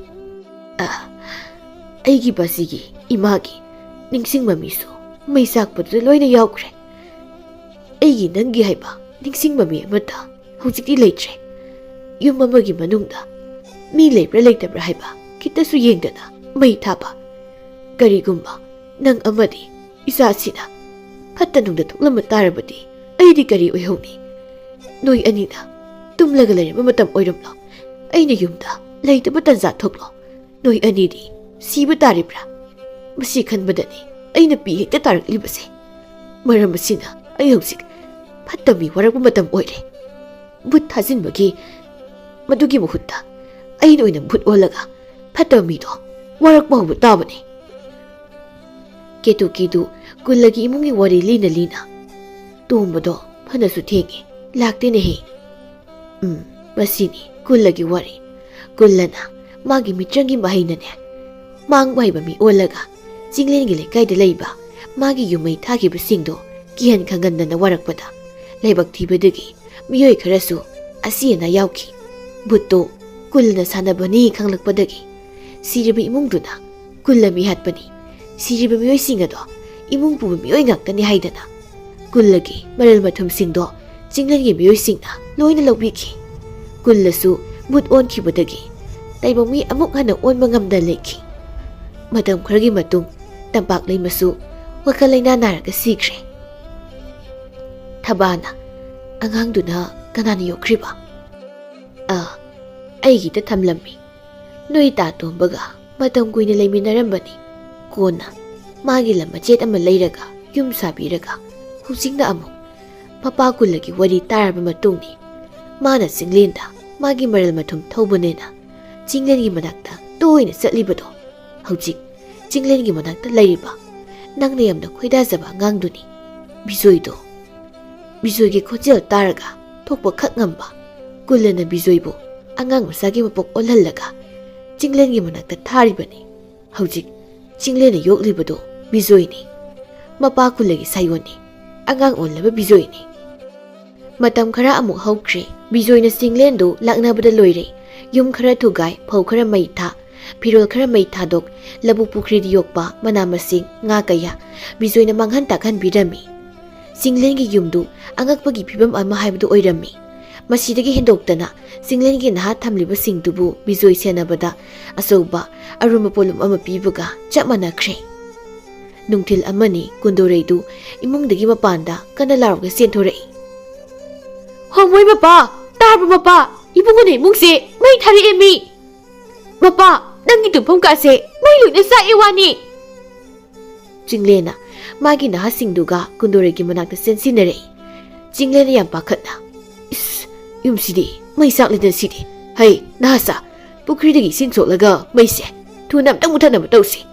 ꯑꯩꯒꯤ ꯕꯥꯖꯤꯒꯤ ꯏꯃꯥꯒꯤ ꯅꯤꯡꯁꯤꯡꯕ ꯃꯤꯁꯨ ꯃꯩ ꯆꯥꯛꯄꯗꯨꯗ ꯂꯣꯏꯅ ꯌꯥꯎꯈ꯭ꯔꯦ꯫ ꯑꯩꯒꯤ ꯅꯪꯒꯤ ꯍꯥꯏꯕ ꯅꯤꯡꯁꯤꯡꯕ ꯃꯤ ꯑꯃꯠꯇ ꯍꯧꯖꯤꯛꯇꯤ ꯂꯩꯇ꯭ꯔꯦ꯫ ꯌꯨꯝ ꯑꯃꯒꯤ ꯃꯅꯨꯡꯗ ꯃꯤ ꯂꯩꯕ꯭ꯔꯥ ꯂꯩꯇꯕ꯭ꯔꯥ ꯍꯥꯏꯕ ꯈꯤꯇꯁꯨ ꯌꯦꯡꯗꯅ ꯃꯩ ꯊꯥꯕ꯫ ꯀꯔꯤꯒꯨꯝꯕ ꯅꯪ ꯑꯃꯗꯤ ꯏꯆꯥꯁꯤꯅ ꯐꯠꯇ ꯅꯨꯡꯗ ꯊꯣꯛꯂꯝꯕ ꯇꯥꯔꯕꯗꯤ ꯑꯩꯗꯤ ꯀꯔꯤ ꯑꯣꯏꯍꯧꯅꯤ? ꯅꯣꯏ ꯑꯅꯤꯅ ꯇꯨꯝꯂꯒ ꯂꯩꯔꯕ ꯃꯇꯝ ꯑꯣꯏꯔꯝꯂꯣ? ꯑꯩꯅ ꯌꯨꯝꯗ ꯂꯩꯇꯕ ꯇꯟꯖꯥ ꯊꯣꯛꯂꯣ? ꯅꯣꯏ ꯑꯅꯤꯗꯤ ꯁꯤꯕ ꯇꯥꯔꯤꯕ꯭ꯔꯥ? ꯃꯁꯤ ꯈꯟꯕꯗꯅꯤ ꯑꯩꯅ ꯄꯤ ꯍꯦꯛꯇ ꯇꯥꯔꯛꯂꯤꯕꯁꯦ꯫ ꯃꯔꯝ ꯑꯁꯤꯅ ꯑꯩ ꯍꯧꯖꯤꯛ ꯐꯠꯇ ꯃꯤ ꯋꯥꯔꯛꯄ ꯃꯇꯝ ꯑꯣꯏꯔꯦ꯫ ꯚꯨꯠ ꯊꯥꯖꯤꯟꯕꯒꯤ ꯃꯗꯨꯒꯤ ꯃꯍꯨꯠꯇ ꯑꯩꯅ ꯑꯣꯏꯅ ꯚꯨꯠ ꯑꯣꯜꯂꯒ ꯐꯠꯇꯕ ꯃꯤꯗꯣ ꯋꯥꯔꯛꯄ ꯍꯧꯕ ꯇꯥꯕꯅꯤ꯫ ꯀꯦꯇꯨꯀꯤꯗꯨ ꯀꯨꯜꯂꯒꯤ ꯏꯃꯨꯡꯒꯤ ꯋꯥꯔꯤ ꯂꯤꯅ ꯂꯤꯅ ꯇꯣꯝꯕꯗꯣ ꯐꯅꯁꯨ ꯊꯦꯡꯉꯦ, ꯂꯥꯛꯇꯦꯅꯦꯍꯦ꯫ ꯃꯁꯤꯅꯤ ꯀꯨꯜꯂꯒꯤ ꯋꯥꯔꯤ꯫ ꯀꯨꯜꯂꯅ ꯃꯥꯒꯤ ꯃꯤꯇ꯭ꯔꯪꯒꯤ ꯃꯍꯩꯅꯅꯦ ꯃꯥꯡꯕ ꯍꯩꯕ ꯃꯤ ꯑꯣꯜꯂꯒ ꯆꯤꯡꯂꯦꯟꯒꯤ ꯂꯩꯀꯥꯏꯗ ꯂꯩꯕ ꯃꯥꯒꯤ ꯌꯨꯝꯃꯩ ꯊꯥꯈꯤꯕꯁꯤꯡꯗꯣ ꯀꯤꯍꯟ ꯈꯪꯍꯟꯗꯅ ꯋꯥꯔꯛꯄꯗ ꯂꯥꯏꯕꯛ ꯊꯤꯕꯗꯒꯤ ꯃꯤꯑꯣꯏ ꯈꯔꯁꯨ ꯑꯁꯤ ꯑꯅꯥ ꯌꯥꯎꯈꯤ꯫ ꯚꯨꯠꯇꯣ ꯀꯨꯜꯂꯅ ꯁꯥꯟꯅꯕꯅꯤ ꯈꯪꯂꯛꯄꯗꯒꯤ ꯁꯤꯔꯤꯕ ꯏꯃꯨꯡꯗꯨꯅ ꯀꯨꯜꯂ ꯃꯤ ꯍꯥꯠꯄꯅꯤ, ꯁꯤꯔꯤꯕ ꯃꯤꯑꯣꯏꯁꯤꯡ ꯑꯗꯣ ꯏꯃꯨꯡ ꯄꯨꯕ ꯃꯤꯑꯣꯏ ꯉꯥꯛꯇꯅꯤ ꯍꯥꯏꯗꯅ ꯀꯨꯜꯂꯒꯤ ꯃꯔꯜ ꯃꯊꯨꯝꯁꯤꯡꯗꯣ ꯆꯤꯡꯂꯦꯟꯒꯤ ꯃꯤꯑꯣꯏꯁꯤꯡꯅ ꯂꯣꯏꯅ ꯂꯧꯕꯤꯈꯤ꯫ ꯀꯨꯜꯂꯁꯨ ꯚꯨꯠ ꯑꯣꯟꯈꯤꯕꯗꯒꯤ ꯇꯥꯏꯕꯪ ꯃꯤ ꯑꯃꯨꯛ ꯍꯟꯅ ꯑꯣꯟꯕ ꯉꯝꯗꯅ ꯂꯩꯈꯤ꯫ ꯃꯇꯝ ꯈꯔꯒꯤ ꯃꯇꯨꯡ ꯇꯝꯄꯥꯛꯂꯩꯃꯁꯨ ꯋꯥꯈꯜ ꯂꯩꯅꯥ ꯅꯥꯔꯒ ꯁꯤꯈ꯭ꯔꯦ꯫ ꯊꯕꯥꯅ ꯑꯉꯥꯡꯗꯨꯅ ꯀꯅꯥꯅ ꯌꯣꯛꯈ꯭ꯔꯤꯕ? ꯑꯩꯒꯤꯗ ꯊꯝꯂꯝꯃꯤ꯫ ꯅꯣꯏ ꯇꯥ ꯇꯣꯝꯕꯒ ꯃꯇꯝ ꯀꯨꯏꯅ ꯂꯩꯃꯤꯟꯅꯔꯝꯕꯅꯤ꯫ ꯀꯣꯟꯅ ꯃꯥꯒꯤ ꯂꯝ ꯃꯆꯦꯠ ꯑꯃ ꯂꯩꯔꯒ ꯌꯨꯝ ꯁꯥꯕꯤꯔꯒ ꯍꯧꯖꯤꯛꯅ ꯑꯃꯨꯛ ꯃꯄꯥ ꯀꯨꯜꯂꯒꯤ ꯋꯥꯔꯤ ꯇꯥꯔꯕ ꯃꯇꯨꯡꯅꯤ ꯃꯥꯅ ꯆꯤꯡꯂꯦꯟꯗ ꯃꯥꯒꯤ ꯃꯔꯜ ꯃꯊꯨꯝ ꯊꯧꯕꯅꯦꯅ ꯆꯤꯡꯂꯦꯟꯒꯤ ꯃꯅꯥꯛꯇ ꯇꯣꯏꯅ ꯆꯠꯂꯤꯕꯗꯣ꯫ ꯍꯧꯖꯤꯛ ꯆꯤꯡꯂꯦꯟꯒꯤ ꯃꯅꯥꯛꯇ ꯂꯩꯔꯤꯕ ꯅꯪꯅ ꯌꯥꯝꯅ ꯈꯣꯏꯗꯥꯖꯕ ꯑꯉꯥꯡꯗꯨꯅꯤ, ꯕꯤꯖꯣꯏꯗꯣ꯫ ꯕꯤꯖꯣꯏꯒꯤ ꯈꯣꯟꯖꯦꯜ ꯇꯥꯔꯒ ꯊꯣꯛꯄ ꯈꯛ ꯉꯝꯕ ꯀꯨꯜꯂꯅ ꯕꯤꯖꯣꯏꯕꯨ ꯑꯉꯥꯡ ꯃꯆꯥꯒꯤ ꯃꯄꯣꯛ ꯑꯣꯜꯍꯜꯂꯒ ꯆꯤꯡꯂꯦꯟꯒꯤ ꯃꯅꯥꯛꯇ ꯊꯥꯔꯤꯕꯅꯤ꯫ ꯍꯧꯖꯤꯛ ꯆꯤꯡꯂꯦꯟꯅ ꯌꯣꯛꯂꯤꯕꯗꯣ ꯕꯤꯖꯣꯏꯅꯤ, ꯃꯄꯥ ꯀꯨꯜꯂꯒꯤ ꯁꯥꯏꯌꯣꯟꯅꯤ, ꯑꯉꯥꯡ ꯑꯣꯜꯂꯕ ꯕꯤꯖꯣꯏꯅꯤ꯫ ꯃꯇꯝ ꯈꯔ ꯑꯃꯨꯛ ꯍꯧꯈ꯭ꯔꯦ꯫ ꯕꯤꯖꯣꯏꯅ ꯆꯤꯡꯂꯦꯟꯗꯨ ꯂꯥꯛꯅꯕꯗ ꯂꯣꯏꯔꯦ꯫ ꯌꯨꯝ ꯈꯔ ꯊꯨꯒꯥꯏ, ꯐꯧ ꯈꯔ ꯃꯩ ꯊꯥ, ꯐꯤꯔꯣꯜ ꯈꯔ ꯃꯩ ꯊꯥꯗꯣꯛ, ꯂꯧꯕꯨꯛ ꯄꯨꯈ꯭ꯔꯤꯗ ꯌꯣꯛꯄ ꯃꯅꯥ ꯃꯁꯤꯡ, ꯉꯥ ꯀꯌꯥ ꯕꯤꯖꯣꯏꯅ ꯃꯥꯡꯍꯟ ꯇꯥꯛꯍꯟꯕꯤꯔꯝꯃꯤ꯫ ꯆꯤꯡꯂꯦꯟꯒꯤ ꯌꯨꯝꯗꯨ ꯑꯉꯛꯄꯒꯤ ꯐꯤꯕꯝ ꯑꯃ ꯍꯥꯏꯕꯗꯨ ꯑꯣꯏꯔꯝꯃꯤ꯫ ꯃꯁꯤꯗꯒꯤ ꯍꯦꯟꯗꯣꯛꯇꯅ ꯆꯤꯡꯂꯦꯟꯒꯤ ꯅꯍꯥ ꯊꯝꯂꯤꯕꯁꯤꯡꯗꯨꯕꯨ ꯕꯤꯖꯣꯏ ꯁꯦꯟꯅꯕꯗ ꯑꯆꯧꯕ ꯑꯔꯨꯝꯕ ꯄꯣꯠꯂꯨꯝ ꯑꯃ ꯄꯤꯕꯒ ꯆꯞ ꯃꯥꯟꯅꯈ꯭ꯔꯦ꯫ ꯅꯨꯡꯊꯤꯜ ꯑꯃꯅꯤ ꯀꯨꯟꯗꯣꯔꯩꯗꯨ ꯏꯃꯨꯡꯗꯒꯤ ꯃꯄꯥꯟꯗ ꯀꯟꯅ ꯂꯥꯎꯔꯒ ꯆꯦꯟꯊꯣꯔꯛꯏ꯫ ꯍꯣꯃꯣꯏ ꯃꯄꯥ! ꯇꯥꯔꯕ ꯃꯄꯥ? ꯏꯕꯨꯡꯉꯣꯅ ꯏꯃꯨꯡꯁꯦ ꯃꯩ ꯊꯥꯔꯛꯑꯦ ꯃꯤ! ꯃꯄꯥ, ꯅꯪꯒꯤ ꯇꯨꯝꯐꯝ ꯀꯥꯁꯦ ꯃꯩ ꯂꯣꯏꯅ ꯆꯥꯛꯑꯦ ꯋꯥꯅꯤ! ꯆꯤꯡꯂꯦꯟꯅ ꯃꯥꯒꯤ ꯅꯍꯥꯁꯤꯡꯗꯨꯒ ꯀꯨꯟꯗꯣꯔꯩꯒꯤ ꯃꯅꯥꯛꯇ ꯆꯦꯟꯁꯤꯟꯅꯔꯛꯏ꯫ ꯆꯤꯡꯂꯦꯟꯅ ꯌꯥꯝ ꯄꯥꯈꯠꯅ, ꯏꯁ, ꯌꯨꯝꯁꯤꯗꯤ ꯃꯩ ꯆꯥꯛꯂꯤꯗꯅ ꯁꯤꯗꯤ! ꯍꯩ ꯅꯍꯥꯁꯥ, ꯄꯨꯈ꯭ꯔꯤꯗꯒꯤ ꯏꯁꯤꯡ ꯁꯣꯛꯂꯒ ꯃꯩꯁꯦ ꯊꯨꯅ ꯑꯝꯇꯪ ꯃꯨꯊꯠꯅꯕ ꯇꯧꯁꯤ꯫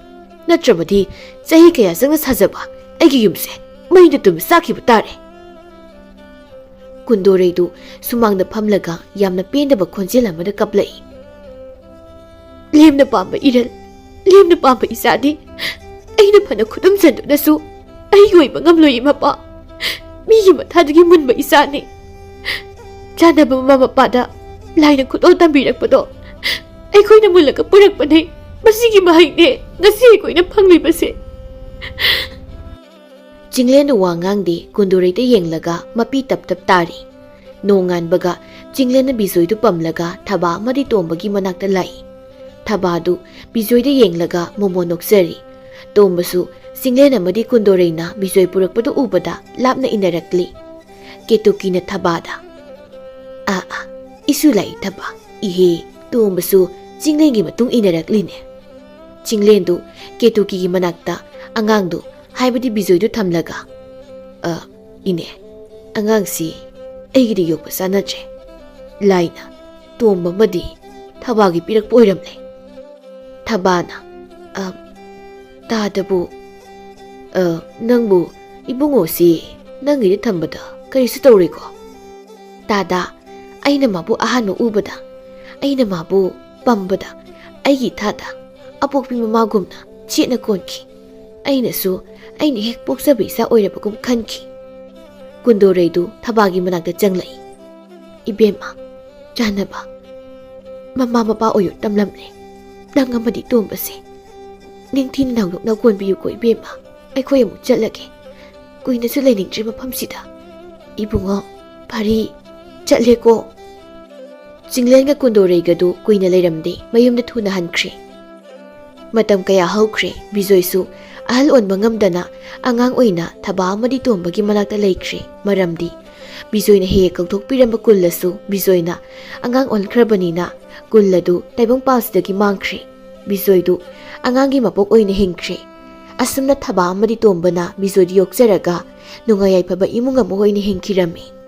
ꯅꯠꯇ꯭ꯔꯕꯗꯤ ꯆꯍꯤ ꯀꯌꯥ ꯆꯪꯅ ꯁꯥꯖꯕ ꯑꯩꯒꯤ ꯌꯨꯝꯁꯦ ꯃꯩꯅ ꯇꯨꯝꯕ ꯆꯥꯛꯈꯤꯕ ꯇꯥꯔꯦ꯫ ꯀꯨꯟꯗꯣꯔꯩꯗꯨ ꯁꯨꯃꯥꯡꯗ ꯐꯝꯂꯒ ꯌꯥꯝꯅ ꯄꯦꯟꯗꯕ ꯈꯣꯟꯖꯦꯜ ꯑꯃꯗ ꯀꯞꯂꯛꯏ꯫ ꯂꯦꯝꯅ ꯄꯥꯝꯕ ꯏꯔꯜ, ꯂꯦꯝꯅ ꯄꯥꯝꯕ ꯏꯆꯥꯗꯤ ꯑꯩꯅ ꯐꯅ ꯈꯨꯗꯨꯝ ꯆꯟꯗꯨꯅꯁꯨ ꯑꯩꯒꯤ ꯑꯣꯏꯕ ꯉꯝꯂꯣꯏ ꯃꯄꯥ꯫ ꯃꯤꯒꯤ ꯃꯊꯥꯗꯒꯤ ꯃꯨꯟꯕ ꯏꯆꯥꯅꯤ꯫ ꯆꯥꯅꯕ ꯃꯃꯥ ꯃꯄꯥꯗ ꯂꯥꯏꯅ ꯈꯨꯗꯣꯜ ꯇꯝꯕꯤꯔꯛꯄꯗꯣ ꯑꯩꯈꯣꯏꯅ ꯃꯨꯜꯂꯒ ꯄꯨꯔꯛꯄꯅꯦ꯫ ꯃꯁꯤꯒꯤ ꯃꯍꯩꯅꯦ ꯉꯁꯤ ꯑꯩꯈꯣꯏꯅ ꯐꯪꯂꯤꯕꯁꯦ꯫ ꯆꯤꯡꯂꯦꯟꯅ ꯋꯥ ꯉꯥꯡꯗꯦ ꯀꯨꯟꯗꯣꯔꯩꯗ ꯌꯦꯡꯂꯒ ꯃꯄꯤ ꯇꯞ ꯇꯞ ꯇꯥꯔꯤ꯫ ꯅꯣꯡꯉꯥꯟꯕꯒ ꯆꯤꯡꯂꯦꯟꯅ ꯕꯤꯖꯣꯏꯗꯨ ꯄꯝꯂꯒ ꯊꯕꯥ ꯑꯃꯗꯤ ꯇꯣꯝꯕꯒꯤ ꯃꯅꯥꯛꯇ ꯂꯥꯛꯏ꯫ ꯊꯕꯥꯗꯨ ꯕꯤꯖꯣꯏꯗ ꯌꯦꯡꯂꯒ ꯃꯣꯃꯣꯟ ꯅꯣꯛꯆꯔꯤ꯫ ꯇꯣꯝꯕꯁꯨ ꯆꯤꯡꯂꯦꯟ ꯑꯃꯗꯤ ꯀꯨꯟꯗꯣꯔꯩꯅ ꯕꯤꯖꯣꯏ ꯄꯨꯔꯛꯄꯗꯨ ꯎꯕꯗ ꯂꯥꯞꯅ ꯏꯟꯅꯔꯛꯂꯤ꯫ ꯀꯦꯇꯨꯀꯤꯅ ꯊꯕꯥꯗ, ꯏꯁꯨ ꯂꯥꯛꯏ ꯊꯕꯥ, ꯏꯍꯦ ꯇꯣꯝꯕꯁꯨ ꯆꯤꯡꯂꯦꯟꯒꯤ ꯃꯇꯨꯡ ꯏꯟꯅꯔꯛꯂꯤꯅꯦ꯫ ꯆꯤꯡꯂꯦꯟꯗꯨ ꯀꯦꯇꯨꯀꯤꯒꯤ ꯃꯅꯥꯛꯇ ꯑꯉꯥꯡꯗꯨ ꯍꯥꯏꯕꯗꯤ ꯕꯤꯖꯣꯏꯗꯨ ꯊꯝꯂꯒ, ꯏꯅꯦ, ꯑꯉꯥꯡꯁꯤ ꯑꯩꯒꯤꯗꯤ ꯌꯣꯛꯄ ꯆꯥꯟꯅꯗ꯭ꯔꯦ꯫ ꯂꯥꯏꯅ ꯇꯣꯝꯕ ꯑꯃꯗꯤ ꯊꯕꯥꯒꯤ ꯄꯤꯔꯛꯄ ꯑꯣꯏꯔꯝꯂꯦ꯫ ꯊꯕꯥꯅ, ꯇꯥꯗꯕꯨ ꯅꯪꯕꯨ ꯏꯕꯨꯡꯉꯣꯁꯤ ꯅꯪꯒꯤꯗ ꯊꯝꯕꯗ ꯀꯔꯤꯁꯨ ꯇꯧꯔꯣꯏꯀꯣ? ꯇꯥꯗ, ꯑꯩꯅ ꯃꯥꯕꯨ ꯑꯍꯥꯟꯕ ꯎꯕꯗ ꯑꯩꯅ ꯃꯥꯕꯨ ꯄꯝꯕꯗ ꯑꯩꯒꯤ ꯊꯥꯗ ꯑꯄꯣꯛꯄꯤ ꯃꯃꯥꯒꯨꯝꯅ ꯆꯦꯠꯅ ꯀꯣꯟꯈꯤ꯫ ꯑꯩꯅꯁꯨ ꯑꯩꯅ ꯍꯦꯛ ꯄꯣꯛꯆꯕ ꯏꯆꯥ ꯑꯣꯏꯔꯕꯒꯨꯝ ꯈꯟꯈꯤ꯫ ꯀꯨꯟꯗꯣꯔꯩꯗꯨ ꯊꯕꯥꯒꯤ ꯃꯅꯥꯛꯇ ꯆꯪꯂꯛꯏ꯫ ꯏꯕꯦꯝꯃ, ꯆꯥꯟꯅꯕ, ꯃꯃꯥ ꯃꯄꯥ ꯑꯣꯏꯌꯨ ꯇꯝꯂꯝꯂꯦ꯫ ꯅꯪ ꯑꯃꯗꯤ ꯇꯣꯝꯕꯁꯦ ꯅꯤꯡꯊꯤꯅ ꯅꯥꯎꯗꯣꯛꯅ ꯀꯣꯟꯕꯤꯌꯨꯀꯣ ꯏꯕꯦꯝꯃ꯫ ꯑꯩꯈꯣꯏ ꯑꯃꯨꯛ ꯆꯠꯂꯒꯦ꯫ ꯀꯨꯏꯅꯁꯨ ꯂꯩꯅꯤꯡꯗ꯭ꯔꯤ ꯃꯐꯝꯁꯤꯗ꯫ ꯏꯕꯨꯡꯉꯣ, ꯐꯔꯤ, ꯆꯠꯂꯦꯀꯣ꯫ ꯆꯤꯡꯂꯦꯟꯒ ꯀꯨꯟꯗꯣꯔꯩꯒꯗꯨ ꯀꯨꯏꯅ ꯂꯩꯔꯝꯗꯦ, ꯃꯌꯨꯝꯗ ꯊꯨꯅ ꯍꯟꯈ꯭ꯔꯦ꯫ ꯃꯇꯝ ꯀꯌꯥ ꯍꯧꯈ꯭ꯔꯦ꯫ ꯕꯤꯖꯣꯏꯁꯨ ꯑꯍꯜ ꯑꯣꯟꯕ ꯉꯝꯗꯅ ꯑꯉꯥꯡ ꯑꯣꯏꯅ ꯊꯕꯥ ꯑꯃꯗꯤ ꯇꯣꯝꯕꯒꯤ ꯃꯅꯥꯛꯇ ꯂꯩꯈ꯭ꯔꯦ꯫ ꯃꯔꯝꯗꯤ ꯕꯤꯖꯣꯏꯅ ꯍꯦꯛ ꯀꯧꯊꯣꯛꯄꯤꯔꯝꯕ ꯀꯨꯜꯂꯁꯨ ꯕꯤꯖꯣꯏꯅ ꯑꯉꯥꯡ ꯑꯣꯟꯈ꯭ꯔꯕꯅꯤꯅ ꯀꯨꯜ ꯑꯗꯨ ꯇꯥꯏꯕꯪꯄꯥꯜꯁꯤꯗꯒꯤ ꯃꯥꯡꯈ꯭ꯔꯦ꯫ ꯕꯤꯖꯣꯏꯗꯨ ꯑꯉꯥꯡꯒꯤ ꯃꯄꯣꯛ ꯑꯣꯏꯅ ꯍꯤꯡꯈ꯭ꯔꯦ꯫ ꯑꯁꯨꯝꯅ ꯊꯕꯥ ꯑꯃꯗꯤ ꯇꯣꯝꯕꯅ ꯕꯤꯖꯣꯏꯗꯨ ꯌꯣꯛꯆꯔꯒ ꯅꯨꯡꯉꯥꯏ ꯌꯥꯏꯐꯕ ꯏꯃꯨꯡ ꯑꯃ ꯑꯣꯏꯅ ꯍꯤꯡꯈꯤꯔꯝꯃꯤ꯫